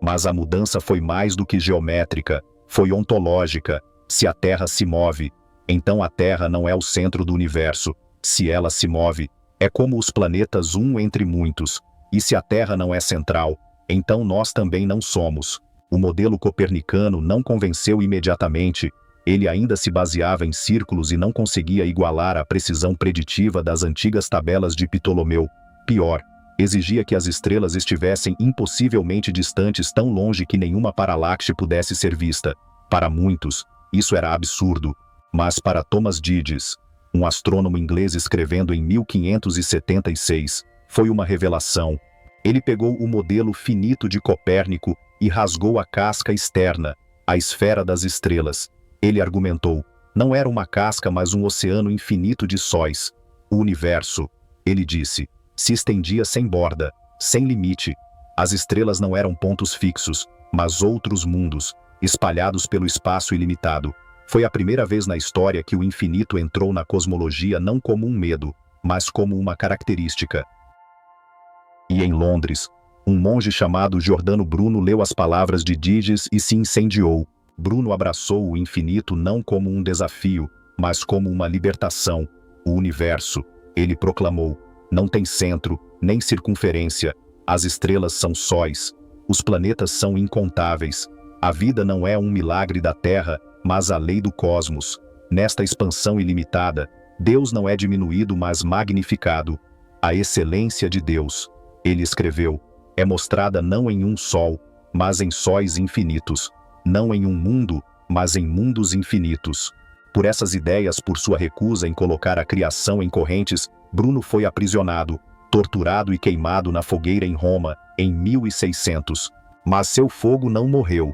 B: Mas a mudança foi mais do que geométrica, foi ontológica. Se a Terra se move, então a Terra não é o centro do universo. Se ela se move, é como os planetas um entre muitos. E se a Terra não é central, então nós também não somos. O modelo copernicano não convenceu imediatamente. Ele ainda se baseava em círculos e não conseguia igualar a precisão preditiva das antigas tabelas de Ptolomeu. Pior, exigia que as estrelas estivessem impossivelmente distantes, tão longe que nenhuma paralaxe pudesse ser vista. Para muitos, isso era absurdo. Mas para Thomas Dides, um astrônomo inglês escrevendo em 1576, foi uma revelação. Ele pegou o modelo finito de Copérnico e rasgou a casca externa, a esfera das estrelas. Ele argumentou, não era uma casca, mas um oceano infinito de sóis. O universo, ele disse, se estendia sem borda, sem limite. As estrelas não eram pontos fixos, mas outros mundos, espalhados pelo espaço ilimitado. Foi a primeira vez na história que o infinito entrou na cosmologia não como um medo, mas como uma característica. E em Londres, um monge chamado Giordano Bruno leu as palavras de Dides e se incendiou. Bruno abraçou o infinito não como um desafio, mas como uma libertação. O universo, ele proclamou, não tem centro, nem circunferência. As estrelas são sóis. Os planetas são incontáveis. A vida não é um milagre da Terra, mas a lei do cosmos. Nesta expansão ilimitada, Deus não é diminuído, mas magnificado. A excelência de Deus, ele escreveu, é mostrada não em um sol, mas em sóis infinitos. Não em um mundo, mas em mundos infinitos. Por essas ideias, por sua recusa em colocar a criação em correntes, Bruno foi aprisionado, torturado e queimado na fogueira em Roma, em 1600. Mas seu fogo não morreu.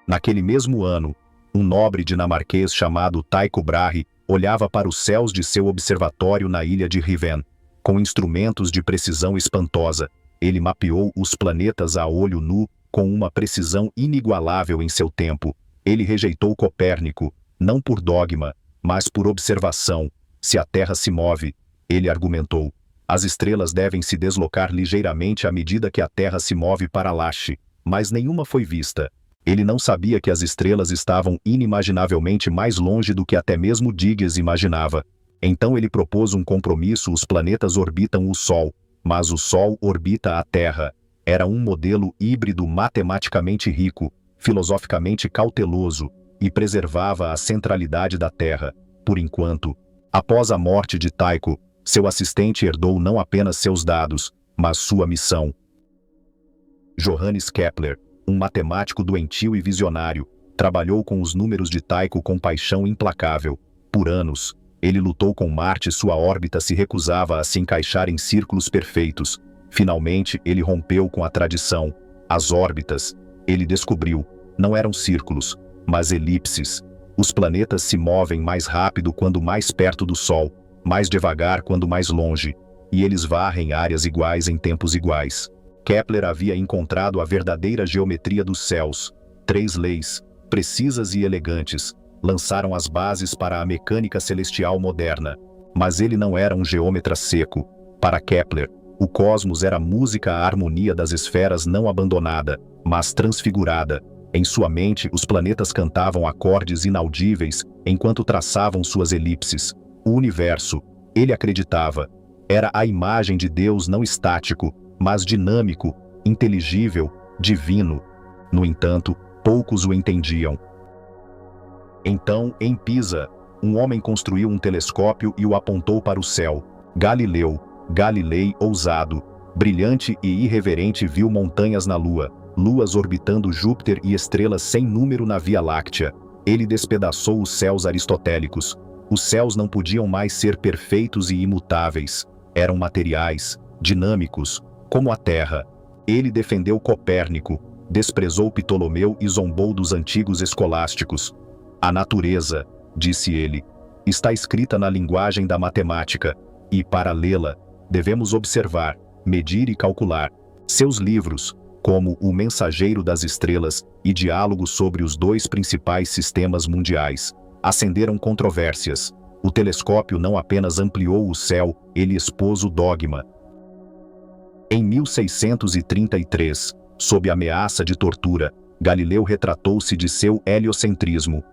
B: Naquele mesmo ano, um nobre dinamarquês chamado Tycho Brahe olhava para os céus de seu observatório na ilha de Riven. Com instrumentos de precisão espantosa, ele mapeou os planetas a olho nu, com uma precisão inigualável em seu tempo. Ele rejeitou Copérnico, não por dogma, mas por observação. Se a Terra se move, ele argumentou, as estrelas devem se deslocar ligeiramente à medida que a Terra se move para Lache, mas nenhuma foi vista. Ele não sabia que as estrelas estavam inimaginavelmente mais longe do que até mesmo Dides imaginava. Então ele propôs um compromisso: os planetas orbitam o Sol, mas o Sol orbita a Terra. Era um modelo híbrido matematicamente rico, filosoficamente cauteloso, e preservava a centralidade da Terra. Por enquanto, após a morte de Tycho, seu assistente herdou não apenas seus dados, mas sua missão. Johannes Kepler, um matemático doentio e visionário, trabalhou com os números de Tycho com paixão implacável. Por anos, ele lutou com Marte, sua órbita se recusava a se encaixar em círculos perfeitos. Finalmente, ele rompeu com a tradição. As órbitas, ele descobriu, não eram círculos, mas elipses. Os planetas se movem mais rápido quando mais perto do Sol, mais devagar quando mais longe, e eles varrem áreas iguais em tempos iguais. Kepler havia encontrado a verdadeira geometria dos céus. 3 leis, precisas e elegantes, lançaram as bases para a mecânica celestial moderna. Mas ele não era um geômetra seco. Para Kepler, o cosmos era música, a harmonia das esferas não abandonada, mas transfigurada. Em sua mente, os planetas cantavam acordes inaudíveis enquanto traçavam suas elipses. O universo, ele acreditava, era a imagem de Deus, não estático, mas dinâmico, inteligível, divino. No entanto, poucos o entendiam. Então, em Pisa, um homem construiu um telescópio e o apontou para o céu. Galilei, ousado, Brilhante e irreverente viu montanhas na Lua, luas orbitando Júpiter e estrelas sem número na Via Láctea. Ele despedaçou os céus aristotélicos. Os céus não podiam mais ser perfeitos e imutáveis. Eram materiais, dinâmicos, como a Terra. Ele defendeu Copérnico, desprezou Ptolomeu e zombou dos antigos escolásticos. A natureza, disse ele, está escrita na linguagem da matemática, e, para lê-la, devemos observar, medir e calcular. Seus livros, como O Mensageiro das Estrelas e Diálogo sobre os dois principais sistemas mundiais, acenderam controvérsias. O telescópio não apenas ampliou o céu, ele expôs o dogma. Em 1633, sob ameaça de tortura, Galileu retratou-se de seu heliocentrismo.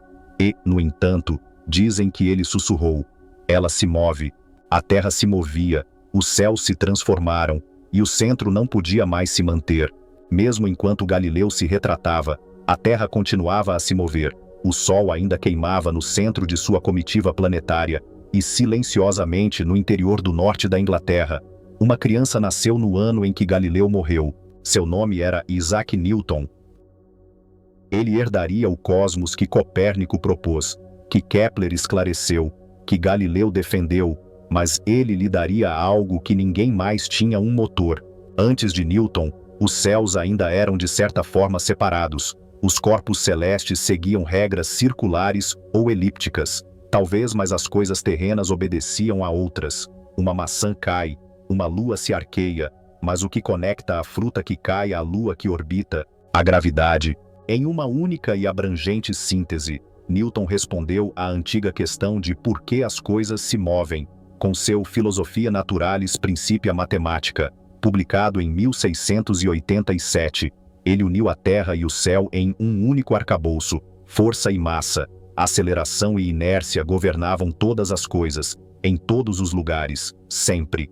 B: E, no entanto, dizem que ele sussurrou: ela se move. A Terra se movia, os céus se transformaram, e o centro não podia mais se manter. Mesmo enquanto Galileu se retratava, a Terra continuava a se mover. O Sol ainda queimava no centro de sua comitiva planetária, e silenciosamente no interior do norte da Inglaterra, uma criança nasceu no ano em que Galileu morreu. Seu nome era Isaac Newton. Ele herdaria o cosmos que Copérnico propôs, que Kepler esclareceu, que Galileu defendeu, mas ele lhe daria algo que ninguém mais tinha: um motor. Antes de Newton, os céus ainda eram de certa forma separados. Os corpos celestes seguiam regras circulares ou elípticas. Talvez, mas as coisas terrenas obedeciam a outras. Uma maçã cai, uma lua se arqueia, mas o que conecta a fruta que cai à lua que orbita? A gravidade. Em uma única e abrangente síntese, Newton respondeu à antiga questão de por que as coisas se movem, com seu Philosophia Naturalis Principia Mathematica, publicado em 1687. Ele uniu a Terra e o céu em um único arcabouço. Força e massa, aceleração e inércia governavam todas as coisas, em todos os lugares, sempre.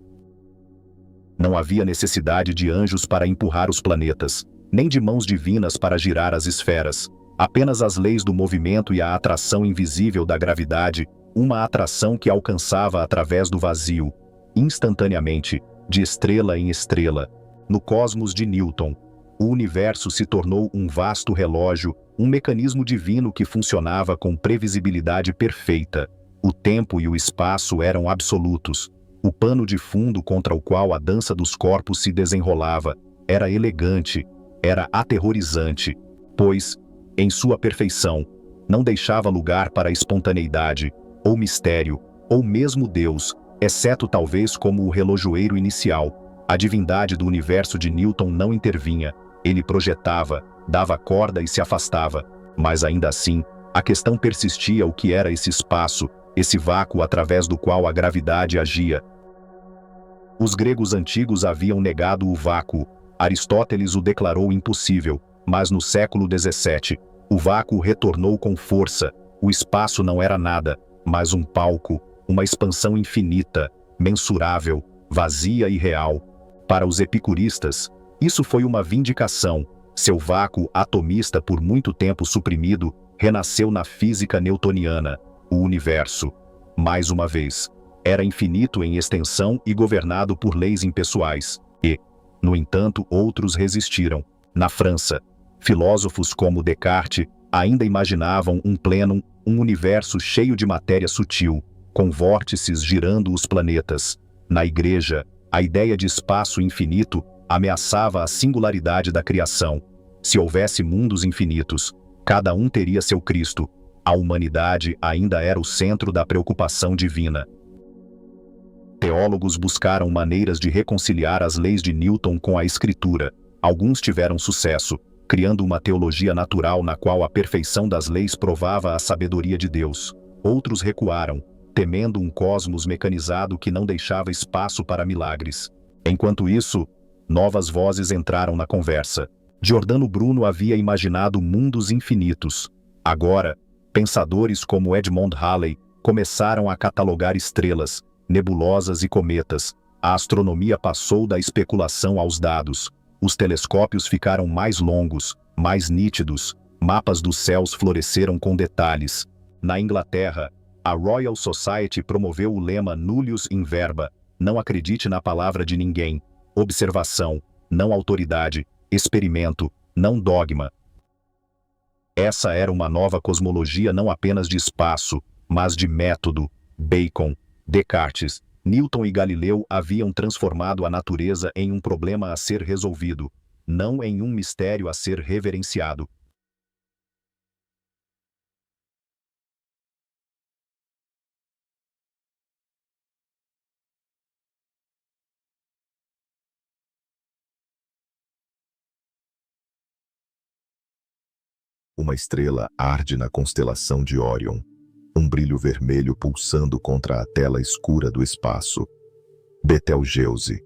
B: Não havia necessidade de anjos para empurrar os planetas, nem de mãos divinas para girar as esferas. Apenas as leis do movimento e a atração invisível da gravidade, uma atração que alcançava através do vazio, instantaneamente, de estrela em estrela. No cosmos de Newton, o universo se tornou um vasto relógio, um mecanismo divino que funcionava com previsibilidade perfeita. O tempo e o espaço eram absolutos. O pano de fundo contra o qual a dança dos corpos se desenrolava era elegante, era aterrorizante, pois, em sua perfeição, não deixava lugar para espontaneidade, ou mistério, ou mesmo Deus, exceto talvez como o relojoeiro inicial. A divindade do universo de Newton não intervinha. Ele projetava, dava corda e se afastava. Mas ainda assim, a questão persistia: o que era esse espaço, esse vácuo através do qual a gravidade agia? Os gregos antigos haviam negado o vácuo. Aristóteles o declarou impossível, mas no século XVII, o vácuo retornou com força. O espaço não era nada, mas um palco, uma expansão infinita, mensurável, vazia e real. Para os epicuristas, isso foi uma vindicação. Seu vácuo atomista, por muito tempo suprimido, renasceu na física newtoniana. O universo, mais uma vez, era infinito em extensão e governado por leis impessoais. E, no entanto, outros resistiram. Na França, filósofos como Descartes ainda imaginavam um plenum, um universo cheio de matéria sutil, com vórtices girando os planetas. Na Igreja, a ideia de espaço infinito ameaçava a singularidade da criação. Se houvesse mundos infinitos, cada um teria seu Cristo. A humanidade ainda era o centro da preocupação divina. Teólogos buscaram maneiras de reconciliar as leis de Newton com a Escritura. Alguns tiveram sucesso, criando uma teologia natural na qual a perfeição das leis provava a sabedoria de Deus. Outros recuaram, temendo um cosmos mecanizado que não deixava espaço para milagres. Enquanto isso, novas vozes entraram na conversa. Giordano Bruno havia imaginado mundos infinitos. Agora, pensadores como Edmond Halley começaram a catalogar estrelas, nebulosas e cometas. A astronomia passou da especulação aos dados. Os telescópios ficaram mais longos, mais nítidos. Mapas dos céus floresceram com detalhes. Na Inglaterra, a Royal Society promoveu o lema Nullius in verba, não acredite na palavra de ninguém. observação, não autoridade, experimento, não dogma. Essa era uma nova cosmologia não apenas de espaço, mas de método. Bacon, Descartes, Newton e Galileu haviam transformado a natureza em um problema a ser resolvido, não em um mistério a ser reverenciado.
C: Uma estrela arde na constelação de Órion, um brilho vermelho pulsando contra a tela escura do espaço. Betelgeuse,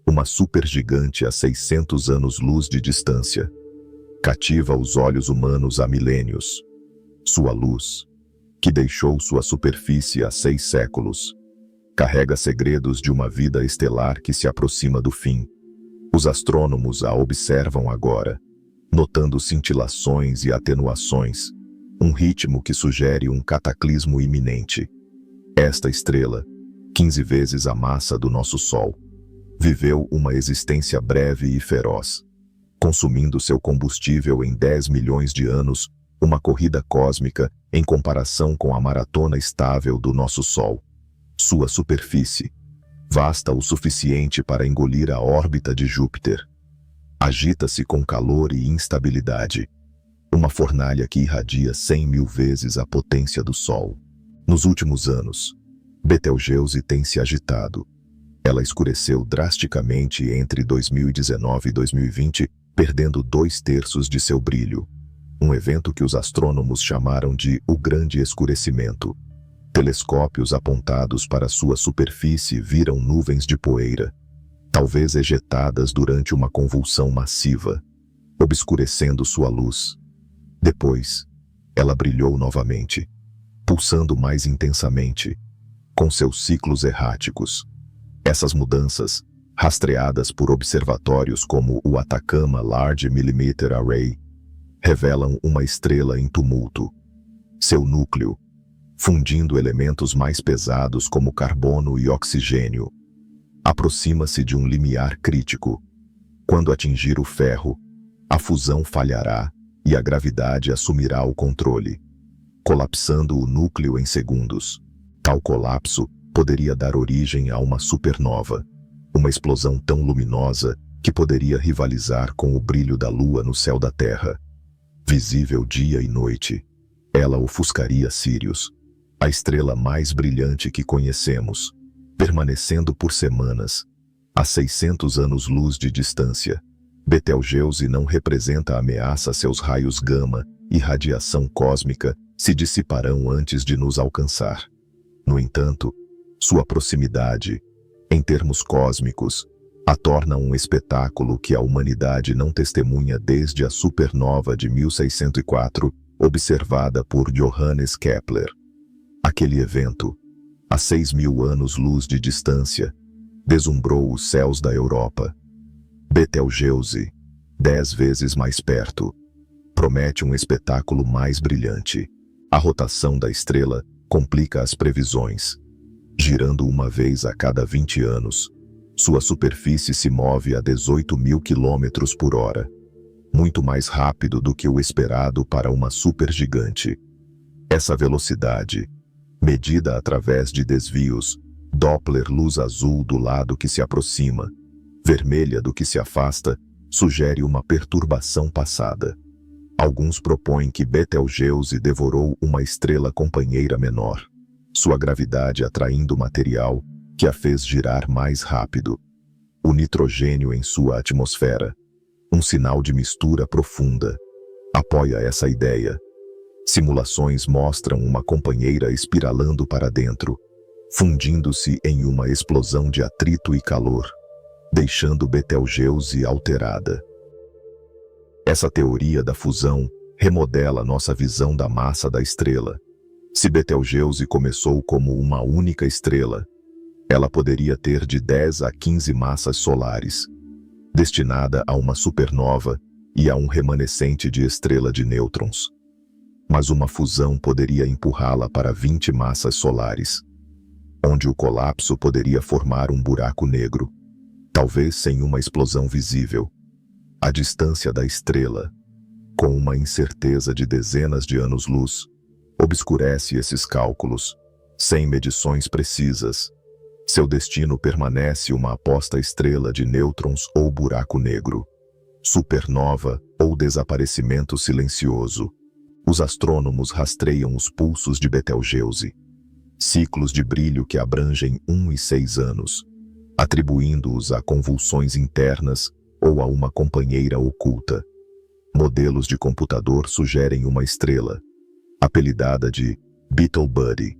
C: uma supergigante a 600 anos-luz de distância, cativa os olhos humanos há milênios. Sua luz, que deixou sua superfície há 6 séculos, carrega segredos de uma vida estelar que se aproxima do fim. Os astrônomos a observam agora, notando cintilações e atenuações, um ritmo que sugere um cataclismo iminente. Esta estrela, 15 vezes a massa do nosso Sol, viveu uma existência breve e feroz, consumindo seu combustível em 10 milhões de anos, uma corrida cósmica em comparação com a maratona estável do nosso Sol. Sua superfície, vasta o suficiente para engolir a órbita de Júpiter, agita-se com calor e instabilidade, uma fornalha que irradia 100.000 vezes a potência do Sol. Nos últimos anos, Betelgeuse tem se agitado. Ela escureceu drasticamente entre 2019 e 2020, perdendo 2/3 de seu brilho. Um evento que os astrônomos chamaram de o Grande Escurecimento. Telescópios apontados para sua superfície viram nuvens de poeira, talvez ejetadas durante uma convulsão massiva, obscurecendo sua luz. Depois, ela brilhou novamente, pulsando mais intensamente, com seus ciclos erráticos. Essas mudanças, rastreadas por observatórios como o Atacama Large Millimeter Array, revelam uma estrela em tumulto. Seu núcleo, fundindo elementos mais pesados como carbono e oxigênio, aproxima-se de um limiar crítico. Quando atingir o ferro, a fusão falhará e a gravidade assumirá o controle, colapsando o núcleo em segundos. Tal colapso poderia dar origem a uma supernova, uma explosão tão luminosa que poderia rivalizar com o brilho da Lua no céu da Terra. Visível dia e noite, ela ofuscaria Sirius, a estrela mais brilhante que conhecemos, permanecendo por semanas, a 600 anos-luz de distância. Betelgeuse não representa ameaça. Seus raios gama e radiação cósmica se dissiparão antes de nos alcançar. No entanto, sua proximidade, em termos cósmicos, a torna um espetáculo que a humanidade não testemunha desde a supernova de 1604, observada por Johannes Kepler. Aquele evento, a 6.000 anos-luz de distância, deslumbrou os céus da Europa. Betelgeuse, 10 vezes mais perto, promete um espetáculo mais brilhante. A rotação da estrela complica as previsões. Girando uma vez a cada 20 anos, sua superfície se move a 18.000 km por hora, muito mais rápido do que o esperado para uma supergigante. Essa velocidade, medida através de desvios, Doppler luz azul do lado que se aproxima, vermelha do que se afasta, sugere uma perturbação passada. Alguns propõem que Betelgeuse devorou uma estrela companheira menor, sua gravidade atraindo material que a fez girar mais rápido. O nitrogênio em sua atmosfera, um sinal de mistura profunda, apoia essa ideia. Simulações mostram uma companheira espiralando para dentro, fundindo-se em uma explosão de atrito e calor, deixando Betelgeuse alterada. Essa teoria da fusão remodela nossa visão da massa da estrela. Se Betelgeuse começou como uma única estrela, ela poderia ter de 10 a 15 massas solares, destinada a uma supernova e a um remanescente de estrela de nêutrons. Mas uma fusão poderia empurrá-la para 20 massas solares, onde o colapso poderia formar um buraco negro. talvez sem uma explosão visível. A distância da estrela, com uma incerteza de dezenas de anos-luz, obscurece esses cálculos, sem medições precisas. Seu destino permanece uma aposta estrela de nêutrons ou buraco negro, supernova ou desaparecimento silencioso. Os astrônomos rastreiam os pulsos de Betelgeuse, ciclos de brilho que abrangem 1 e 6 anos, atribuindo-os a convulsões internas ou a uma companheira oculta. Modelos de computador sugerem uma estrela, apelidada de Beetle Buddy,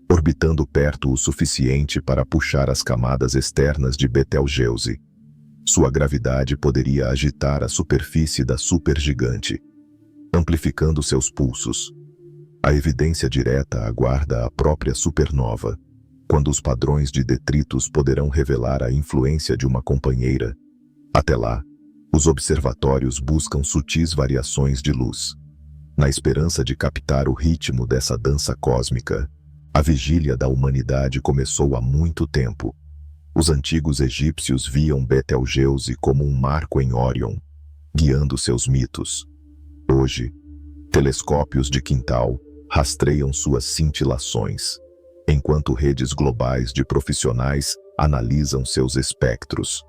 C: orbitando perto o suficiente para puxar as camadas externas de Betelgeuse. Sua gravidade poderia agitar a superfície da supergigante, amplificando seus pulsos. A evidência direta aguarda a própria supernova, quando os padrões de detritos poderão revelar a influência de uma companheira. Até lá, os observatórios buscam sutis variações de luz, na esperança de captar o ritmo dessa dança cósmica. A vigília da humanidade começou há muito tempo. Os antigos egípcios viam Betelgeuse como um marco em Órion, guiando seus mitos. Hoje, telescópios de quintal rastreiam suas cintilações, enquanto redes globais de profissionais analisam seus espectros.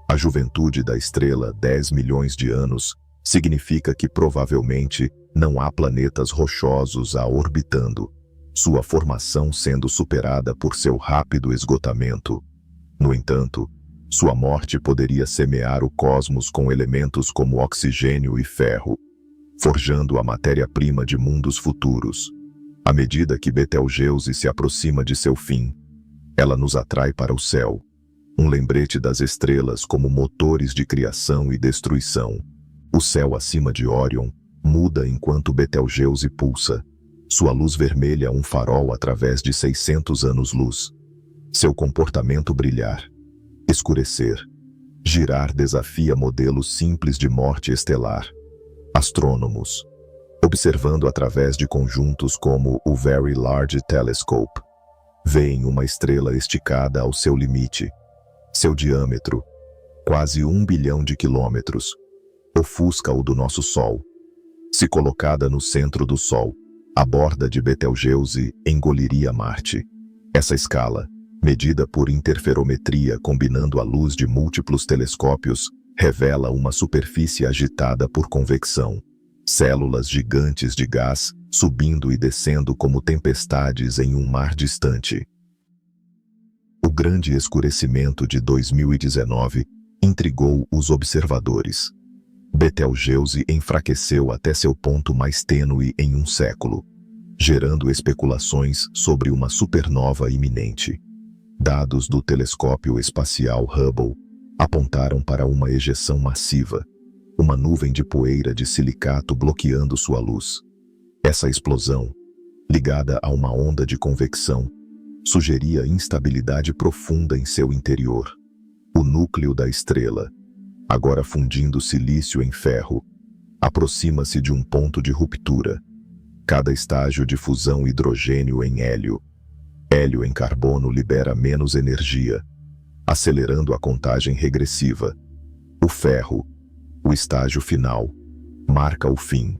C: A juventude da estrela, 10 milhões de anos, significa que provavelmente não há planetas rochosos a orbitando, sua formação sendo superada por seu rápido esgotamento. No entanto, sua morte poderia semear o cosmos com elementos como oxigênio e ferro, forjando a matéria-prima de mundos futuros. À medida que Betelgeuse se aproxima de seu fim, ela nos atrai para o céu, um lembrete das estrelas como motores de criação e destruição. O céu acima de Órion muda enquanto Betelgeuse pulsa, sua luz vermelha um farol através de 600 anos-luz. Seu comportamento brilhar, escurecer, girar desafia modelos simples de morte estelar. Astrônomos, observando através de conjuntos como o Very Large Telescope, veem uma estrela esticada ao seu limite. Seu diâmetro, quase 1 bilhão de quilômetros, ofusca o do nosso Sol. Se colocada no centro do Sol, a borda de Betelgeuse engoliria Marte. Essa escala, medida por interferometria combinando a luz de múltiplos telescópios, revela uma superfície agitada por convecção. Células gigantes de gás subindo e descendo como tempestades em um mar distante. O grande escurecimento de 2019 intrigou os observadores. Betelgeuse enfraqueceu até seu ponto mais tênue em um século, gerando especulações sobre uma supernova iminente. Dados do telescópio espacial Hubble apontaram para uma ejeção massiva, uma nuvem de poeira de silicato bloqueando sua luz. Essa explosão, ligada a uma onda de convecção, sugeria instabilidade profunda em seu interior. O núcleo da estrela, agora fundindo silício em ferro, aproxima-se de um ponto de ruptura. Cada estágio de fusão hidrogênio em hélio em carbono libera menos energia, acelerando a contagem regressiva. O ferro, o estágio final, marca o fim.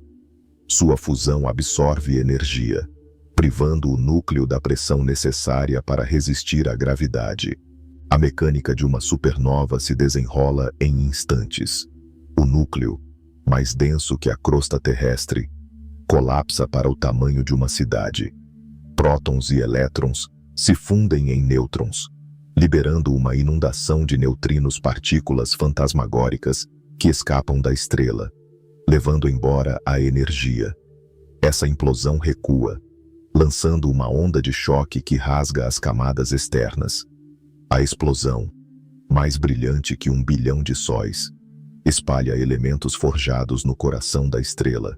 C: Sua fusão absorve energia, privando o núcleo da pressão necessária para resistir à gravidade. A mecânica de uma supernova se desenrola em instantes. O núcleo, mais denso que a crosta terrestre, colapsa para o tamanho de uma cidade. Prótons e elétrons se fundem em nêutrons, liberando uma inundação de neutrinos, partículas fantasmagóricas que escapam da estrela, levando embora a energia. Essa implosão recua, lançando uma onda de choque que rasga as camadas externas. A explosão, mais brilhante que 1 bilhão de sóis, espalha elementos forjados no coração da estrela.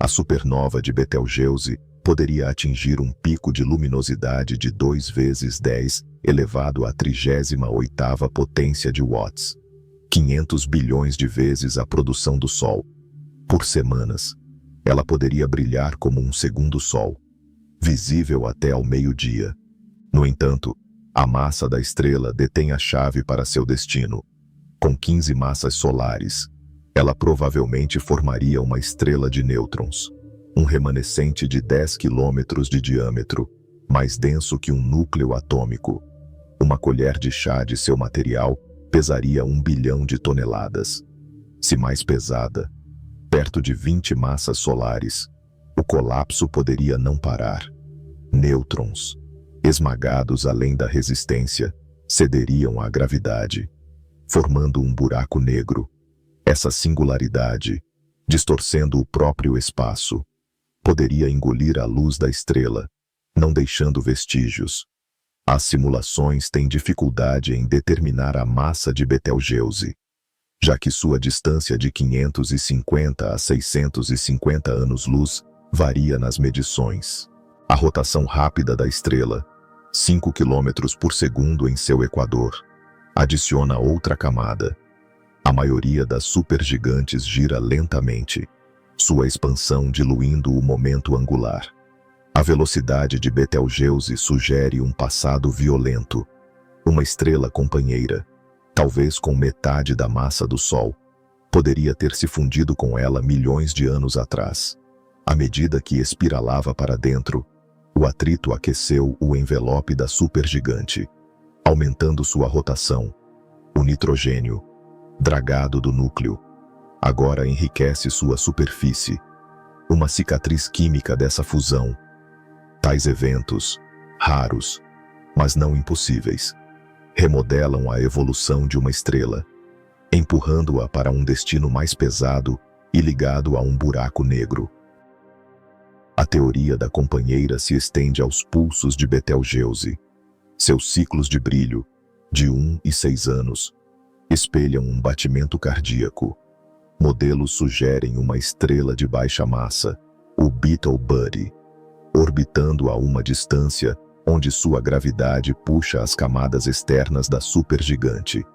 C: A supernova de Betelgeuse poderia atingir um pico de luminosidade de 2 vezes 10 elevado à 38ª potência de watts, 500 bilhões de vezes a produção do Sol. Por semanas, ela poderia brilhar como um segundo Sol, visível até ao meio-dia. No entanto, A massa da estrela detém a chave para seu destino. Com 15 massas solares, ela provavelmente formaria uma estrela de nêutrons, um remanescente de 10 quilômetros de diâmetro, mais denso que um núcleo atômico. Uma colher de chá de seu material pesaria 1 bilhão de toneladas. Se mais pesada, perto de 20 massas solares, o colapso poderia não parar. Nêutrons, esmagados além da resistência, cederiam à gravidade, formando um buraco negro. Essa singularidade, distorcendo o próprio espaço, poderia engolir a luz da estrela, não deixando vestígios. As simulações têm dificuldade em determinar a massa de Betelgeuse, já que sua distância de 550 a 650 anos-luz varia nas medições. A rotação rápida da estrela, 5 km por segundo em seu equador, adiciona outra camada. A maioria das supergigantes gira lentamente, sua expansão diluindo o momento angular. A velocidade de Betelgeuse sugere um passado violento, uma estrela companheira, talvez com metade da massa do Sol, poderia ter se fundido com ela milhões de anos atrás. À medida que espiralava para dentro, o atrito aqueceu o envelope da supergigante, aumentando sua rotação. O nitrogênio, dragado do núcleo, agora enriquece sua superfície. Uma cicatriz química dessa fusão. Tais eventos, raros, mas não impossíveis, remodelam a evolução de uma estrela, empurrando-a para um destino mais pesado e ligado a um buraco negro. A teoria da companheira se estende aos pulsos de Betelgeuse. Seus ciclos de brilho, de 1 e 6 anos, espelham um batimento cardíaco. Modelos sugerem uma estrela de baixa massa, o Beetle Buddy, orbitando a uma distância onde sua gravidade puxa as camadas externas da supergigante.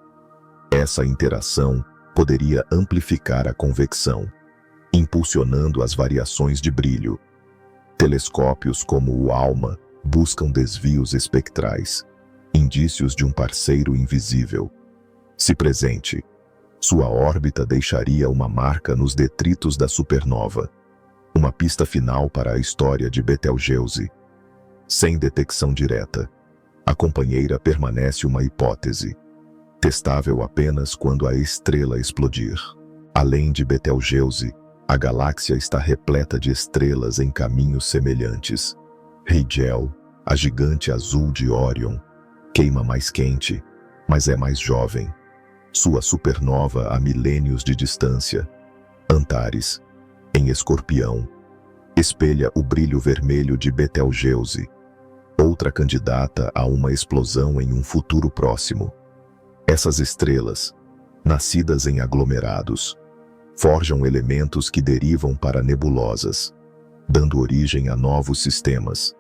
C: Essa interação poderia amplificar a convecção, impulsionando as variações de brilho. Telescópios como o ALMA buscam desvios espectrais, indícios de um parceiro invisível. Se presente, sua órbita deixaria uma marca nos detritos da supernova, uma pista final para a história de Betelgeuse. Sem detecção direta, a companheira permanece uma hipótese, testável apenas quando a estrela explodir. Além de Betelgeuse, a galáxia está repleta de estrelas em caminhos semelhantes. Rigel, a gigante azul de Órion, queima mais quente, mas é mais jovem. Sua supernova a milênios de distância. Antares, em Escorpião, espelha o brilho vermelho de Betelgeuse, outra candidata a uma explosão em um futuro próximo. Essas estrelas, nascidas em aglomerados, forjam elementos que derivam para nebulosas, dando origem a novos sistemas.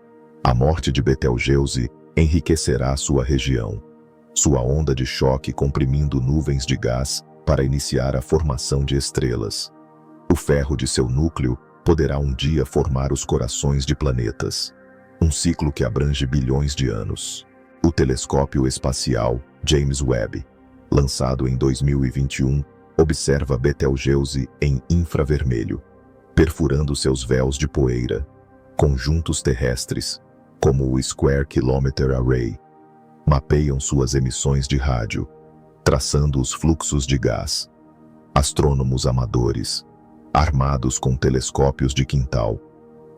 C: A morte de Betelgeuse enriquecerá sua região, sua onda de choque comprimindo nuvens de gás para iniciar a formação de estrelas. O ferro de seu núcleo poderá um dia formar os corações de planetas, um ciclo que abrange bilhões de anos. O telescópio espacial James Webb, lançado em 2021, observa Betelgeuse em infravermelho, perfurando seus véus de poeira. Conjuntos terrestres, como o Square Kilometre Array, mapeiam suas emissões de rádio, traçando os fluxos de gás. Astrônomos amadores, armados com telescópios de quintal,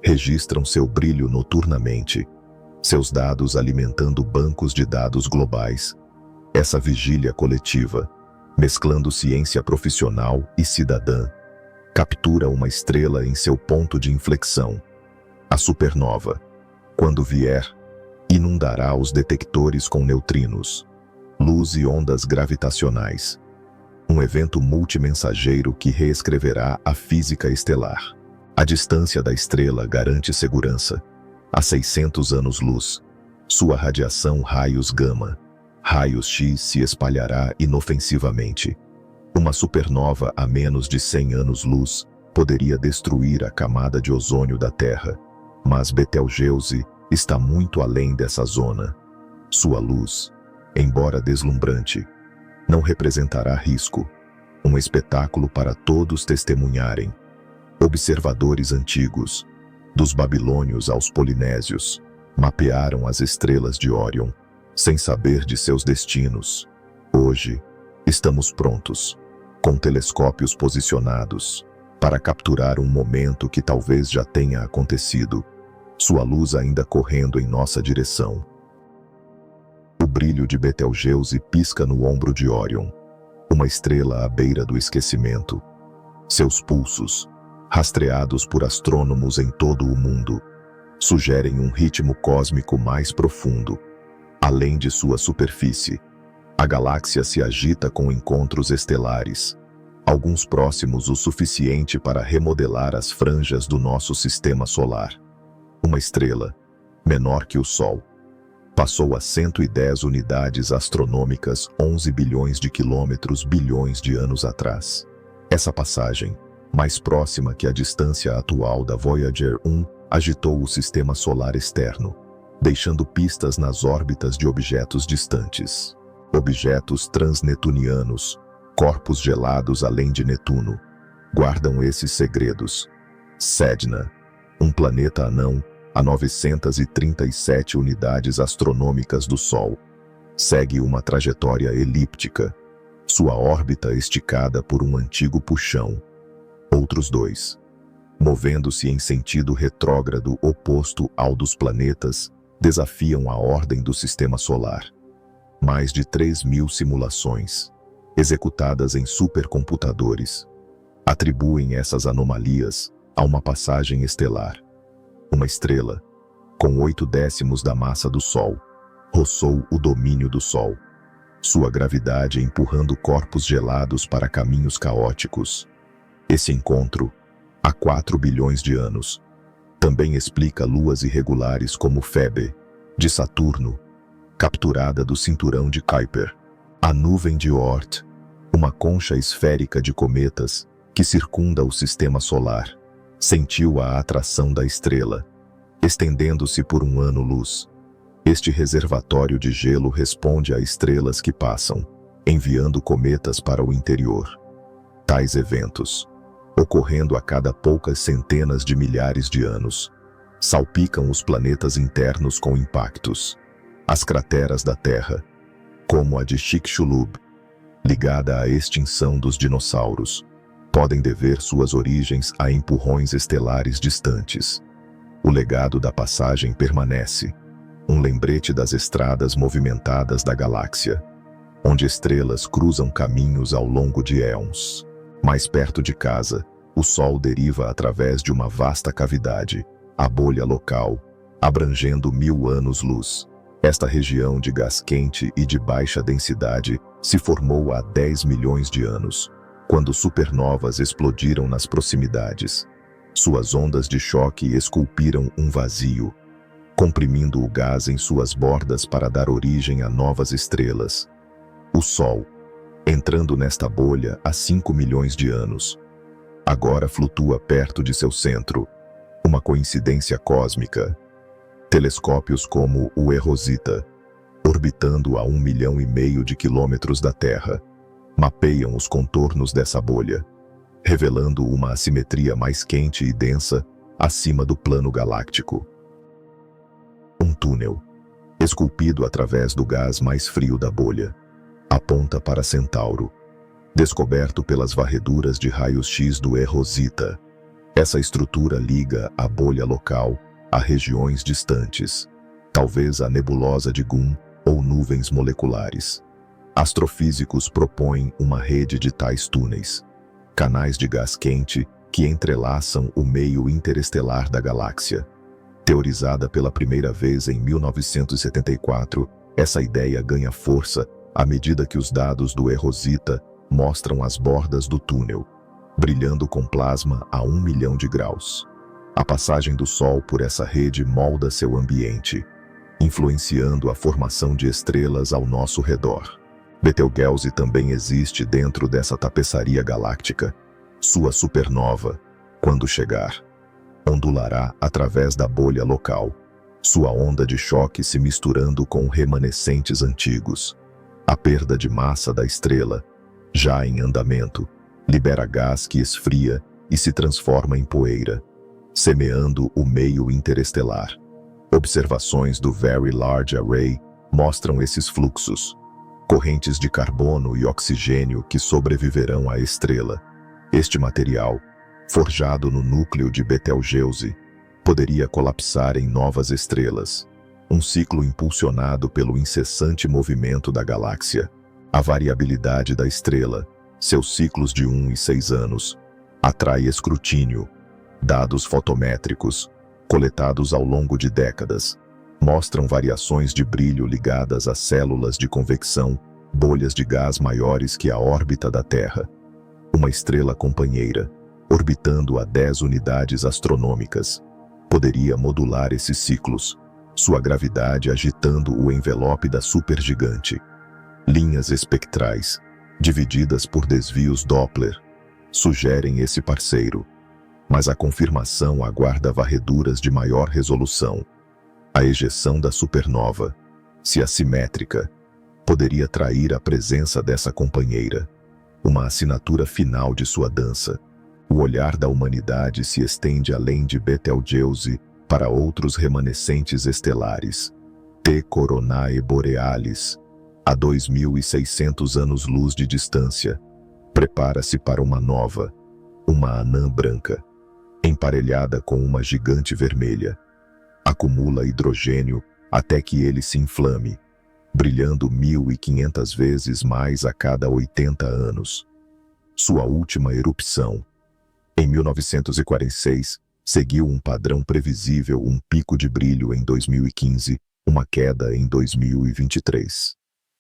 C: registram seu brilho noturnamente, seus dados alimentando bancos de dados globais. Essa vigília coletiva, mesclando ciência profissional e cidadã, captura uma estrela em seu ponto de inflexão. A supernova, quando vier, inundará os detectores com neutrinos, luz e ondas gravitacionais. Um evento multimensageiro que reescreverá a física estelar. A distância da estrela garante segurança. A 600 anos-luz, sua radiação raios gama, raios X se espalhará inofensivamente. Uma supernova a menos de 100 anos-luz poderia destruir a camada de ozônio da Terra, mas Betelgeuse está muito além dessa zona. Sua luz, embora deslumbrante, não representará risco, um espetáculo para todos testemunharem. Observadores antigos, dos babilônios aos polinésios, mapearam as estrelas de Órion, sem saber de seus destinos. Hoje, estamos prontos, com telescópios posicionados, para capturar um momento que talvez já tenha acontecido, sua luz ainda correndo em nossa direção. O brilho de Betelgeuse pisca no ombro de Órion, uma estrela à beira do esquecimento. Seus pulsos, rastreados por astrônomos em todo o mundo, sugerem um ritmo cósmico mais profundo. Além de sua superfície, a galáxia se agita com encontros estelares, alguns próximos o suficiente para remodelar as franjas do nosso sistema solar. Uma estrela, menor que o Sol, passou a 110 unidades astronômicas 11 bilhões de quilômetros bilhões de anos atrás. Essa passagem, mais próxima que a distância atual da Voyager 1, agitou o sistema solar externo, deixando pistas nas órbitas de objetos distantes. Objetos transnetunianos, corpos gelados além de Netuno, guardam esses segredos. Sedna, um planeta anão a 937 unidades astronômicas do Sol, segue uma trajetória elíptica, sua órbita esticada por um antigo puxão. Outros dois, movendo-se em sentido retrógrado oposto ao dos planetas, desafiam a ordem do sistema solar. Mais de 3.000 simulações, executadas em supercomputadores, atribuem essas anomalias a uma passagem estelar. Uma estrela, com 8/10 da massa do Sol, roçou o domínio do Sol, sua gravidade empurrando corpos gelados para caminhos caóticos. Esse encontro, há 4 bilhões de anos, também explica luas irregulares como Febe, de Saturno, capturada do cinturão de Kuiper. A nuvem de Oort, uma concha esférica de cometas que circunda o sistema solar, sentiu a atração da estrela, estendendo-se por um ano-luz. Este reservatório de gelo responde a estrelas que passam, enviando cometas para o interior. Tais eventos, ocorrendo a cada poucas centenas de milhares de anos, salpicam os planetas internos com impactos. As crateras da Terra, como a de Chicxulub, ligada à extinção dos dinossauros, podem dever suas origens a empurrões estelares distantes. O legado da passagem permanece, um lembrete das estradas movimentadas da galáxia, onde estrelas cruzam caminhos ao longo de éons. Mais perto de casa, o Sol deriva através de uma vasta cavidade, a bolha local, abrangendo 1000 anos-luz. Esta região de gás quente e de baixa densidade se formou há 10 milhões de anos, quando supernovas explodiram nas proximidades. Suas ondas de choque esculpiram um vazio, comprimindo o gás em suas bordas para dar origem a novas estrelas. O Sol, entrando nesta bolha há 5 milhões de anos, agora flutua perto de seu centro, uma coincidência cósmica. Telescópios como o Erosita, orbitando a 1,5 milhão de quilômetros da Terra, mapeiam os contornos dessa bolha, revelando uma assimetria mais quente e densa acima do plano galáctico. Um túnel, esculpido através do gás mais frio da bolha, aponta para Centauro, descoberto pelas varreduras de raios-x do Erosita. Essa estrutura liga a bolha local a regiões distantes, talvez a nebulosa de Gun ou nuvens moleculares. Astrofísicos propõem uma rede de tais túneis, canais de gás quente que entrelaçam o meio interestelar da galáxia. Teorizada pela primeira vez em 1974, essa ideia ganha força à medida que os dados do Erosita mostram as bordas do túnel, brilhando com plasma a 1 milhão de graus. A passagem do Sol por essa rede molda seu ambiente, influenciando a formação de estrelas ao nosso redor. Betelgeuse também existe dentro dessa tapeçaria galáctica. Sua supernova, quando chegar, ondulará através da bolha local, sua onda de choque se misturando com remanescentes antigos. A perda de massa da estrela, já em andamento, libera gás que esfria e se transforma em poeira, semeando o meio interestelar. Observações do Very Large Array mostram esses fluxos, correntes de carbono e oxigênio que sobreviverão à estrela. Este material, forjado no núcleo de Betelgeuse, poderia colapsar em novas estrelas, um ciclo impulsionado pelo incessante movimento da galáxia. A variabilidade da estrela, seus ciclos de 1 e 6 anos, atrai escrutínio. Dados fotométricos, coletados ao longo de décadas, mostram variações de brilho ligadas a células de convecção, bolhas de gás maiores que a órbita da Terra. Uma estrela companheira, orbitando a 10 unidades astronômicas, poderia modular esses ciclos, sua gravidade agitando o envelope da supergigante. Linhas espectrais, divididas por desvios Doppler, sugerem esse parceiro, mas a confirmação aguarda varreduras de maior resolução. A ejeção da supernova, se assimétrica, poderia trair a presença dessa companheira, uma assinatura final de sua dança. O olhar da humanidade se estende além de Betelgeuse para outros remanescentes estelares. T Coronae Borealis, a 2.600 anos-luz de distância, prepara-se para uma nova, uma anã branca, emparelhada com uma gigante vermelha. Acumula hidrogênio até que ele se inflame, brilhando 1.500 vezes mais a cada 80 anos. Sua última erupção, em 1946, seguiu um padrão previsível, um pico de brilho em 2015, uma queda em 2023.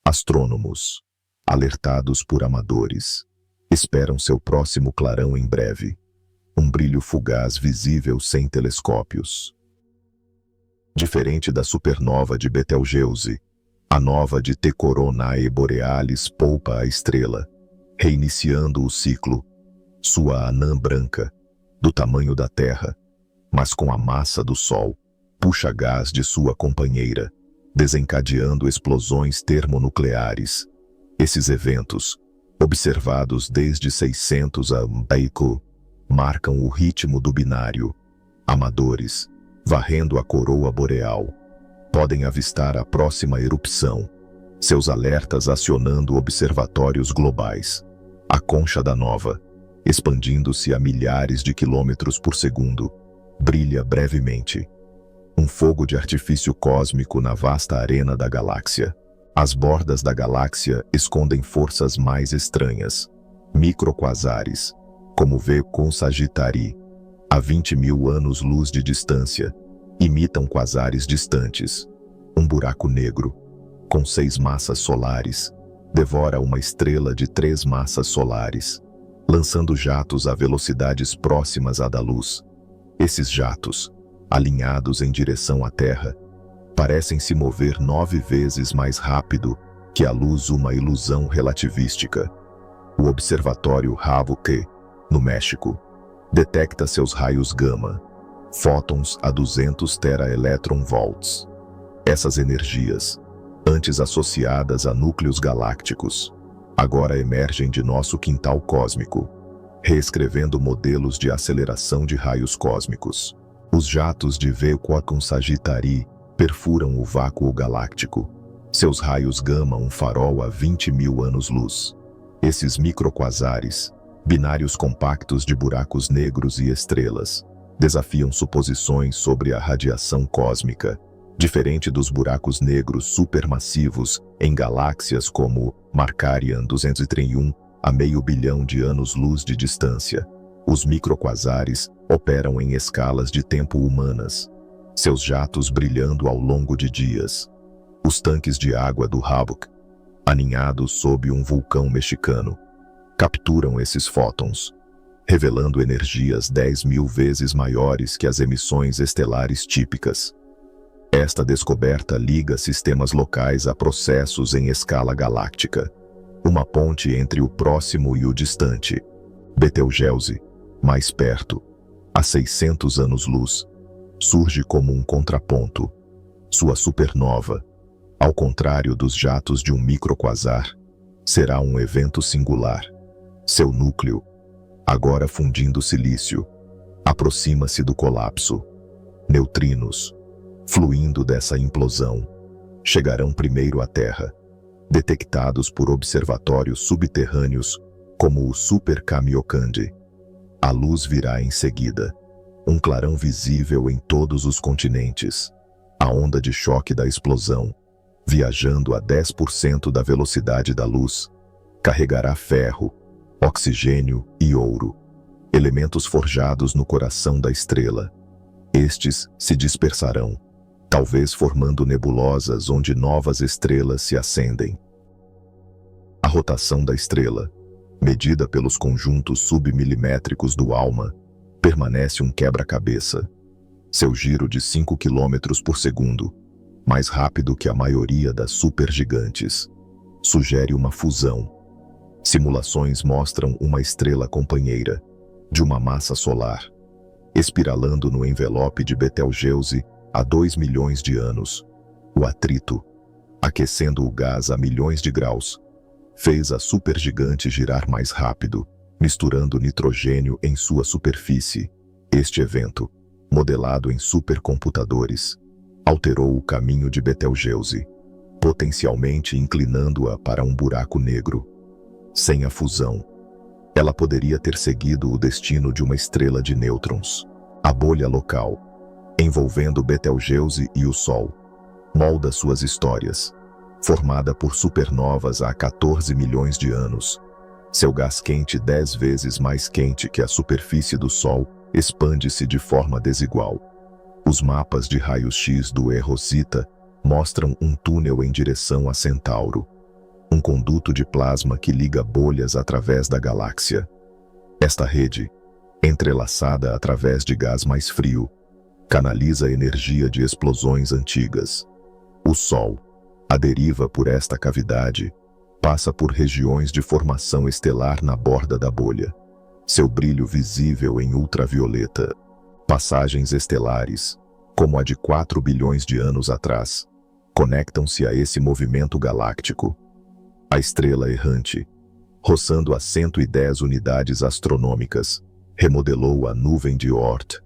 C: Astrônomos, alertados por amadores, esperam seu próximo clarão em breve. Um brilho fugaz visível sem telescópios. Diferente da supernova de Betelgeuse, a nova de T Coronae Borealis poupa a estrela, reiniciando o ciclo. Sua anã branca, do tamanho da Terra, mas com a massa do Sol, puxa gás de sua companheira, desencadeando explosões termonucleares. Esses eventos, observados desde 600 a.C., marcam o ritmo do binário. Amadores, varrendo a coroa boreal, podem avistar a próxima erupção, seus alertas acionando observatórios globais. A concha da nova, expandindo-se a milhares de quilômetros por segundo, brilha brevemente. Um fogo de artifício cósmico na vasta arena da galáxia. As bordas da galáxia escondem forças mais estranhas. Microquasares, como V Sagittarii, a 20.000 anos-luz de distância, imitam quasares distantes. Um buraco negro, com 6 massas solares, devora uma estrela de 3 massas solares, lançando jatos a velocidades próximas à da luz. Esses jatos, alinhados em direção à Terra, parecem se mover 9 vezes mais rápido que a luz, uma ilusão relativística. O observatório Havok, no México, detecta seus raios gama, fótons a 200 teraelectronvolts. Essas energias, antes associadas a núcleos galácticos, agora emergem de nosso quintal cósmico, reescrevendo modelos de aceleração de raios cósmicos. Os jatos de V Sagittarii perfuram o vácuo galáctico. Seus raios gama um farol a 20.000 anos-luz. Esses microquasares, binários compactos de buracos negros e estrelas, desafiam suposições sobre a radiação cósmica, diferente dos buracos negros supermassivos em galáxias como Markarian 231, a 500 bilhão de anos-luz de distância. Os microquasares operam em escalas de tempo humanas, seus jatos brilhando ao longo de dias. Os tanques de água do Havok, aninhados sob um vulcão mexicano, capturam esses fótons, revelando energias 10.000 vezes maiores que as emissões estelares típicas. Esta descoberta liga sistemas locais a processos em escala galáctica, uma ponte entre o próximo e o distante. Betelgeuse, mais perto, a 600 anos-luz, surge como um contraponto, Sua supernova, ao contrário dos jatos de um microquasar, será um evento singular. Seu núcleo, agora fundindo silício, aproxima-se do colapso. Neutrinos, fluindo dessa implosão, chegarão primeiro à Terra, detectados por observatórios subterrâneos como o Super Kamiokande. A luz virá em seguida, um clarão visível em todos os continentes. A onda de choque da explosão, viajando a 10% da velocidade da luz, carregará ferro, oxigênio e ouro, elementos forjados no coração da estrela. Estes se dispersarão, talvez formando nebulosas onde novas estrelas se acendem. A rotação da estrela, medida pelos conjuntos submilimétricos do ALMA, permanece um quebra-cabeça. Seu giro de 5 km por segundo, mais rápido que a maioria das supergigantes, sugere uma fusão. Simulações mostram uma estrela companheira, de uma massa solar, espiralando no envelope de Betelgeuse há 2 milhões de anos. O atrito, aquecendo o gás a milhões de graus, fez a supergigante girar mais rápido, misturando nitrogênio em sua superfície. Este evento, modelado em supercomputadores, alterou o caminho de Betelgeuse, potencialmente inclinando-a para um buraco negro. Sem a fusão, ela poderia ter seguido o destino de uma estrela de nêutrons. A bolha local, envolvendo Betelgeuse e o Sol, molda suas histórias. Formada por supernovas há 14 milhões de anos, seu gás quente 10 vezes mais quente que a superfície do Sol expande-se de forma desigual. Os mapas de raio-x do E-Rosita mostram um túnel em direção a Centauro, um conduto de plasma que liga bolhas através da galáxia. Esta rede, entrelaçada através de gás mais frio, canaliza energia de explosões antigas. O Sol, à deriva por esta cavidade, passa por regiões de formação estelar na borda da bolha. Seu brilho visível em ultravioleta. Passagens estelares, como a de 4 bilhões de anos atrás, conectam-se a esse movimento galáctico. A estrela errante, roçando a 110 unidades astronômicas, remodelou a nuvem de Oort.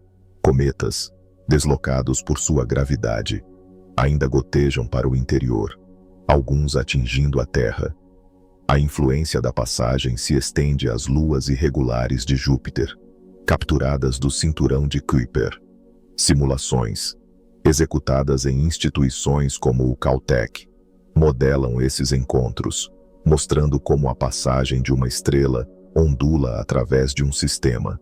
C: Cometas, deslocados por sua gravidade, ainda gotejam para o interior, alguns atingindo a Terra. A influência da passagem se estende às luas irregulares de Júpiter, capturadas do cinturão de Kuiper. Simulações, executadas em instituições como o Caltech, modelam esses encontros, mostrando como a passagem de uma estrela ondula através de um sistema.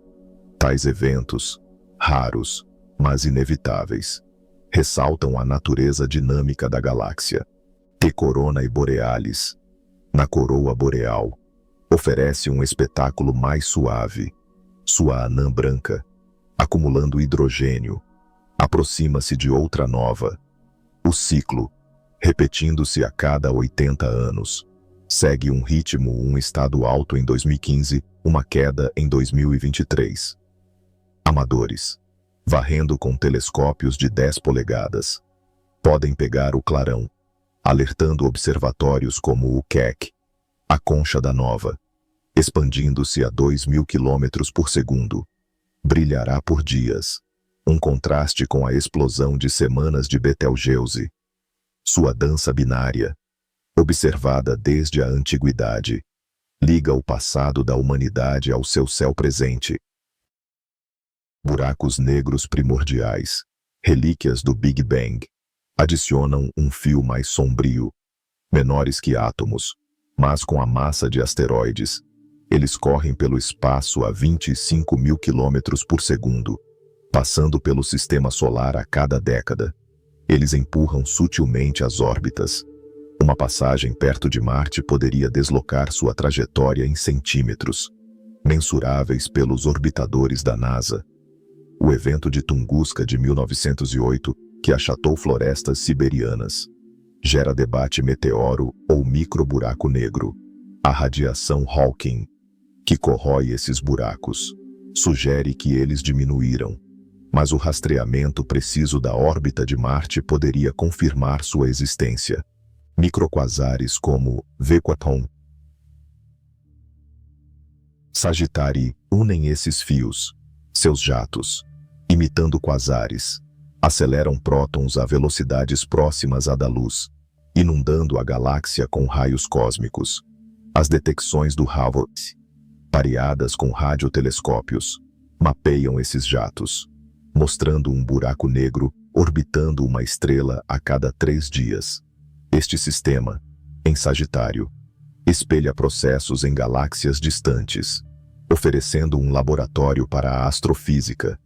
C: Tais eventos, raros, mas inevitáveis, ressaltam a natureza dinâmica da galáxia. T. Coronae Borealis, na coroa boreal, oferece um espetáculo mais suave. Sua anã branca, acumulando hidrogênio, aproxima-se de outra nova. O ciclo, repetindo-se a cada 80 anos, segue um ritmo, um estado alto em 2015, uma queda em 2023. Amadores, varrendo com telescópios de 10 polegadas, podem pegar o clarão, alertando observatórios como o Keck, a Concha da Nova, expandindo-se a 2.000 km por segundo. Brilhará por dias, um contraste com a explosão de semanas de Betelgeuse. Sua dança binária, observada desde a antiguidade, liga o passado da humanidade ao seu céu presente. Buracos negros primordiais, relíquias do Big Bang, adicionam um fio mais sombrio, menores que átomos, mas com a massa de asteroides. Eles correm pelo espaço a 25.000 km por segundo, passando pelo sistema solar a cada década. Eles empurram sutilmente as órbitas. Uma passagem perto de Marte poderia deslocar sua trajetória em centímetros, mensuráveis pelos orbitadores da NASA. O evento de Tunguska de 1908, que achatou florestas siberianas, gera debate meteoro ou microburaco negro. A radiação Hawking, que corrói esses buracos, sugere que eles diminuíram. mas o rastreamento preciso da órbita de Marte poderia confirmar sua existência. Microquasares como V4 Sagitário unem esses fios. Seus jatos, imitando quasares, aceleram prótons a velocidades próximas à da luz, inundando a galáxia com raios cósmicos. As detecções do Hubble, pareadas com radiotelescópios, mapeiam esses jatos, mostrando um buraco negro orbitando uma estrela a cada 3 dias. Este sistema, em Sagitário, espelha processos em galáxias distantes, oferecendo um laboratório para a astrofísica.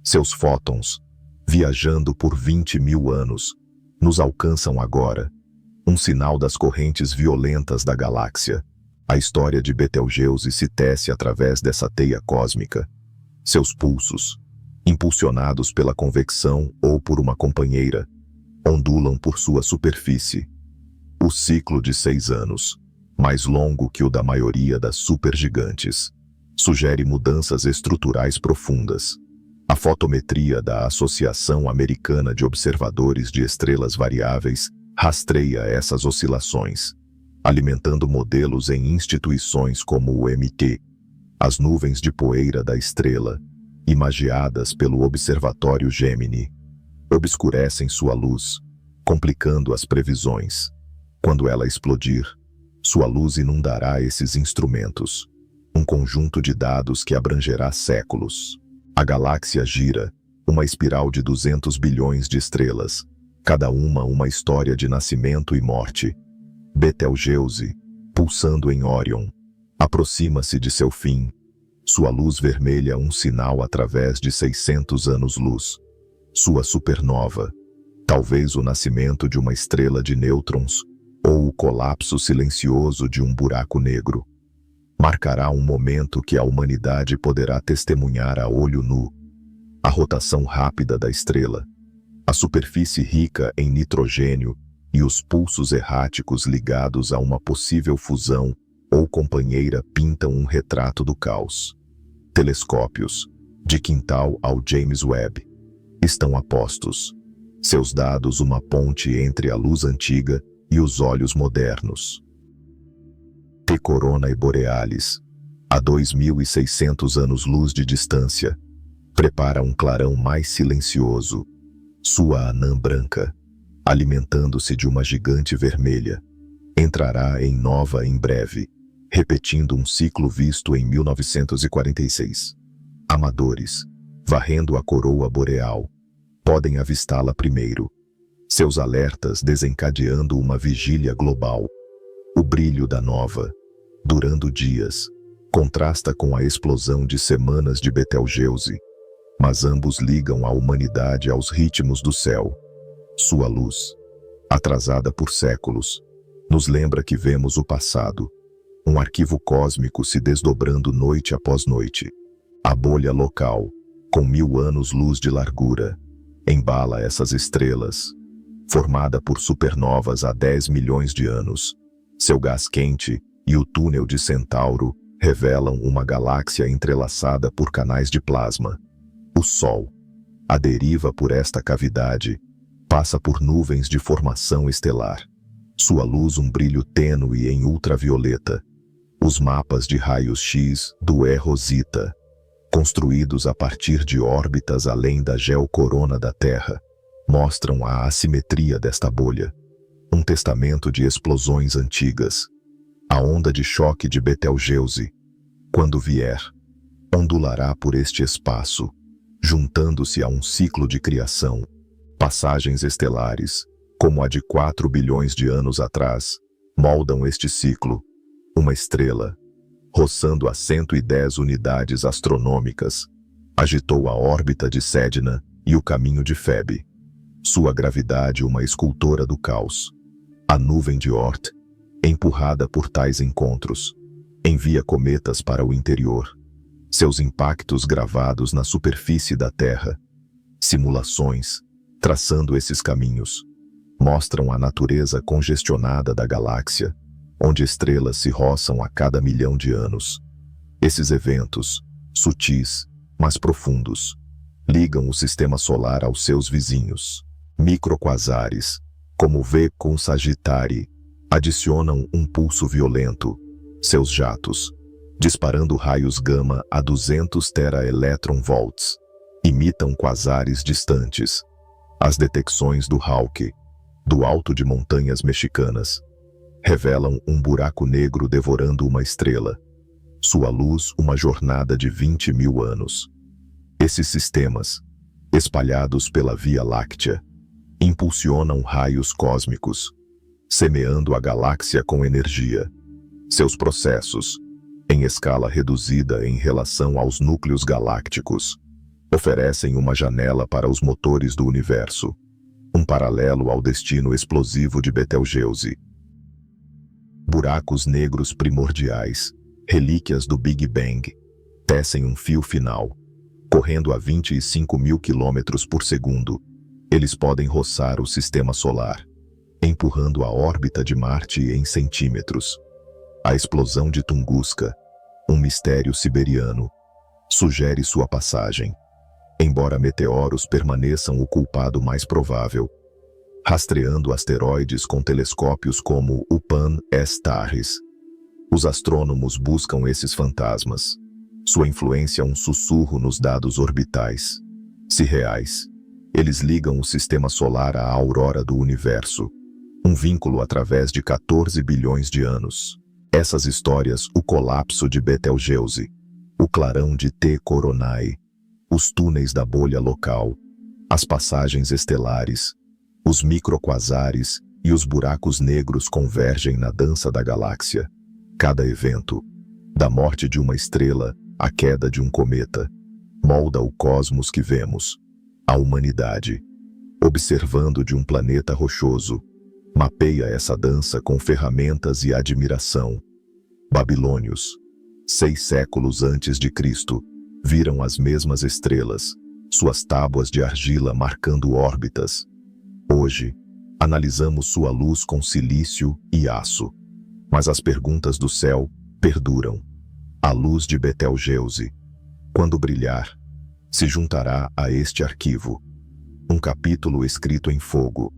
C: Seus fótons, viajando por 20.000 anos, nos alcançam agora, um sinal das correntes violentas da galáxia. A história de Betelgeuse se tece através dessa teia cósmica. Seus pulsos, impulsionados pela convecção ou por uma companheira, ondulam por sua superfície. O ciclo de 6 anos, mais longo que o da maioria das supergigantes, sugere mudanças estruturais profundas. A fotometria da Associação Americana de Observadores de Estrelas Variáveis rastreia essas oscilações, alimentando modelos em instituições como o MT. As nuvens de poeira da estrela, imagiadas pelo Observatório Gemini, obscurecem sua luz, complicando as previsões. Quando ela explodir, sua luz inundará esses instrumentos, um conjunto de dados que abrangerá séculos. A galáxia gira, uma espiral de 200 bilhões de estrelas, cada uma história de nascimento e morte. Betelgeuse, pulsando em Órion, aproxima-se de seu fim, sua luz vermelha um sinal através de 600 anos-luz. Sua supernova, talvez o nascimento de uma estrela de nêutrons, ou o colapso silencioso de um buraco negro, marcará um momento que a humanidade poderá testemunhar a olho nu. A rotação rápida da estrela, a superfície rica em nitrogênio e os pulsos erráticos ligados a uma possível fusão ou companheira pintam um retrato do caos. Telescópios, de Quintal ao James Webb, estão a postos. Seus dados uma ponte entre a luz antiga e os olhos modernos. T Coronae Borealis, a 2.600 anos-luz de distância, prepara um clarão mais silencioso, sua anã branca, alimentando-se de uma gigante vermelha, entrará em nova em breve, repetindo um ciclo visto em 1946. Amadores, varrendo a coroa boreal, podem avistá-la primeiro, seus alertas desencadeando uma vigília global. O brilho da nova, durando dias, contrasta com a explosão de semanas de Betelgeuse, mas ambos ligam a humanidade aos ritmos do céu. Sua luz, atrasada por séculos, nos lembra que vemos o passado, um arquivo cósmico se desdobrando noite após noite. A bolha local, com 1000 anos-luz de largura, embala essas estrelas, formada por supernovas há 10 milhões de anos. Seu gás quente e o túnel de Centauro revelam uma galáxia entrelaçada por canais de plasma. O Sol, a deriva por esta cavidade, passa por nuvens de formação estelar. Sua luz um brilho tênue em ultravioleta. Os mapas de raios-x do E Rosita, construídos a partir de órbitas além da geocorona da Terra, mostram a assimetria desta bolha, um testamento de explosões antigas. A onda de choque de Betelgeuse, quando vier, ondulará por este espaço, juntando-se a um ciclo de criação. Passagens estelares, como a de 4 bilhões de anos atrás, moldam este ciclo. Uma estrela, roçando a 110 unidades astronômicas, agitou a órbita de Sedna e o caminho de Febe. Sua gravidade uma escultora do caos. A nuvem de Oort, empurrada por tais encontros, envia cometas para o interior, seus impactos gravados na superfície da Terra. Simulações, traçando esses caminhos, mostram a natureza congestionada da galáxia, onde estrelas se roçam a cada 1 milhão de anos. Esses eventos, sutis, mas profundos, Ligam o sistema solar aos seus vizinhos. Microquasares, como V com Sagitário, adicionam um pulso violento. Seus jatos, disparando raios gama a 200 tera-electron-volts, imitam quasares distantes. As detecções do Hawke, do alto de montanhas mexicanas, revelam um buraco negro devorando uma estrela. Sua luz, uma jornada de 20.000 anos. Esses sistemas, espalhados pela Via Láctea, impulsionam raios cósmicos, semeando a galáxia com energia. Seus processos, em escala reduzida em relação aos núcleos galácticos, oferecem uma janela para os motores do universo, um paralelo ao destino explosivo de Betelgeuse. Buracos negros primordiais, relíquias do Big Bang, tecem um fio final. Correndo a 25.000 km por segundo, eles podem roçar o sistema solar, empurrando a órbita de Marte em centímetros. A explosão de Tunguska, um mistério siberiano, sugere sua passagem, embora meteoros permaneçam o culpado mais provável. Rastreando asteroides com telescópios como o Pan-STARRS, os astrônomos buscam esses fantasmas. Sua influência é um sussurro nos dados orbitais. Se reais, eles ligam o sistema solar à aurora do universo, um vínculo através de 14 bilhões de anos. Essas histórias, o colapso de Betelgeuse, o clarão de T Coronae, os túneis da bolha local, as passagens estelares, os microquasares e os buracos negros convergem na dança da galáxia. Cada evento, da morte de uma estrela à queda de um cometa, molda o cosmos que vemos. A humanidade, observando de um planeta rochoso, mapeia essa dança com ferramentas e admiração. Babilônios, 6 séculos antes de Cristo, viram as mesmas estrelas, suas tábuas de argila marcando órbitas. Hoje, analisamos sua luz com silício e aço. Mas as perguntas do céu perduram. A luz de Betelgeuse, quando brilhar, se juntará a este arquivo. Um capítulo escrito em fogo,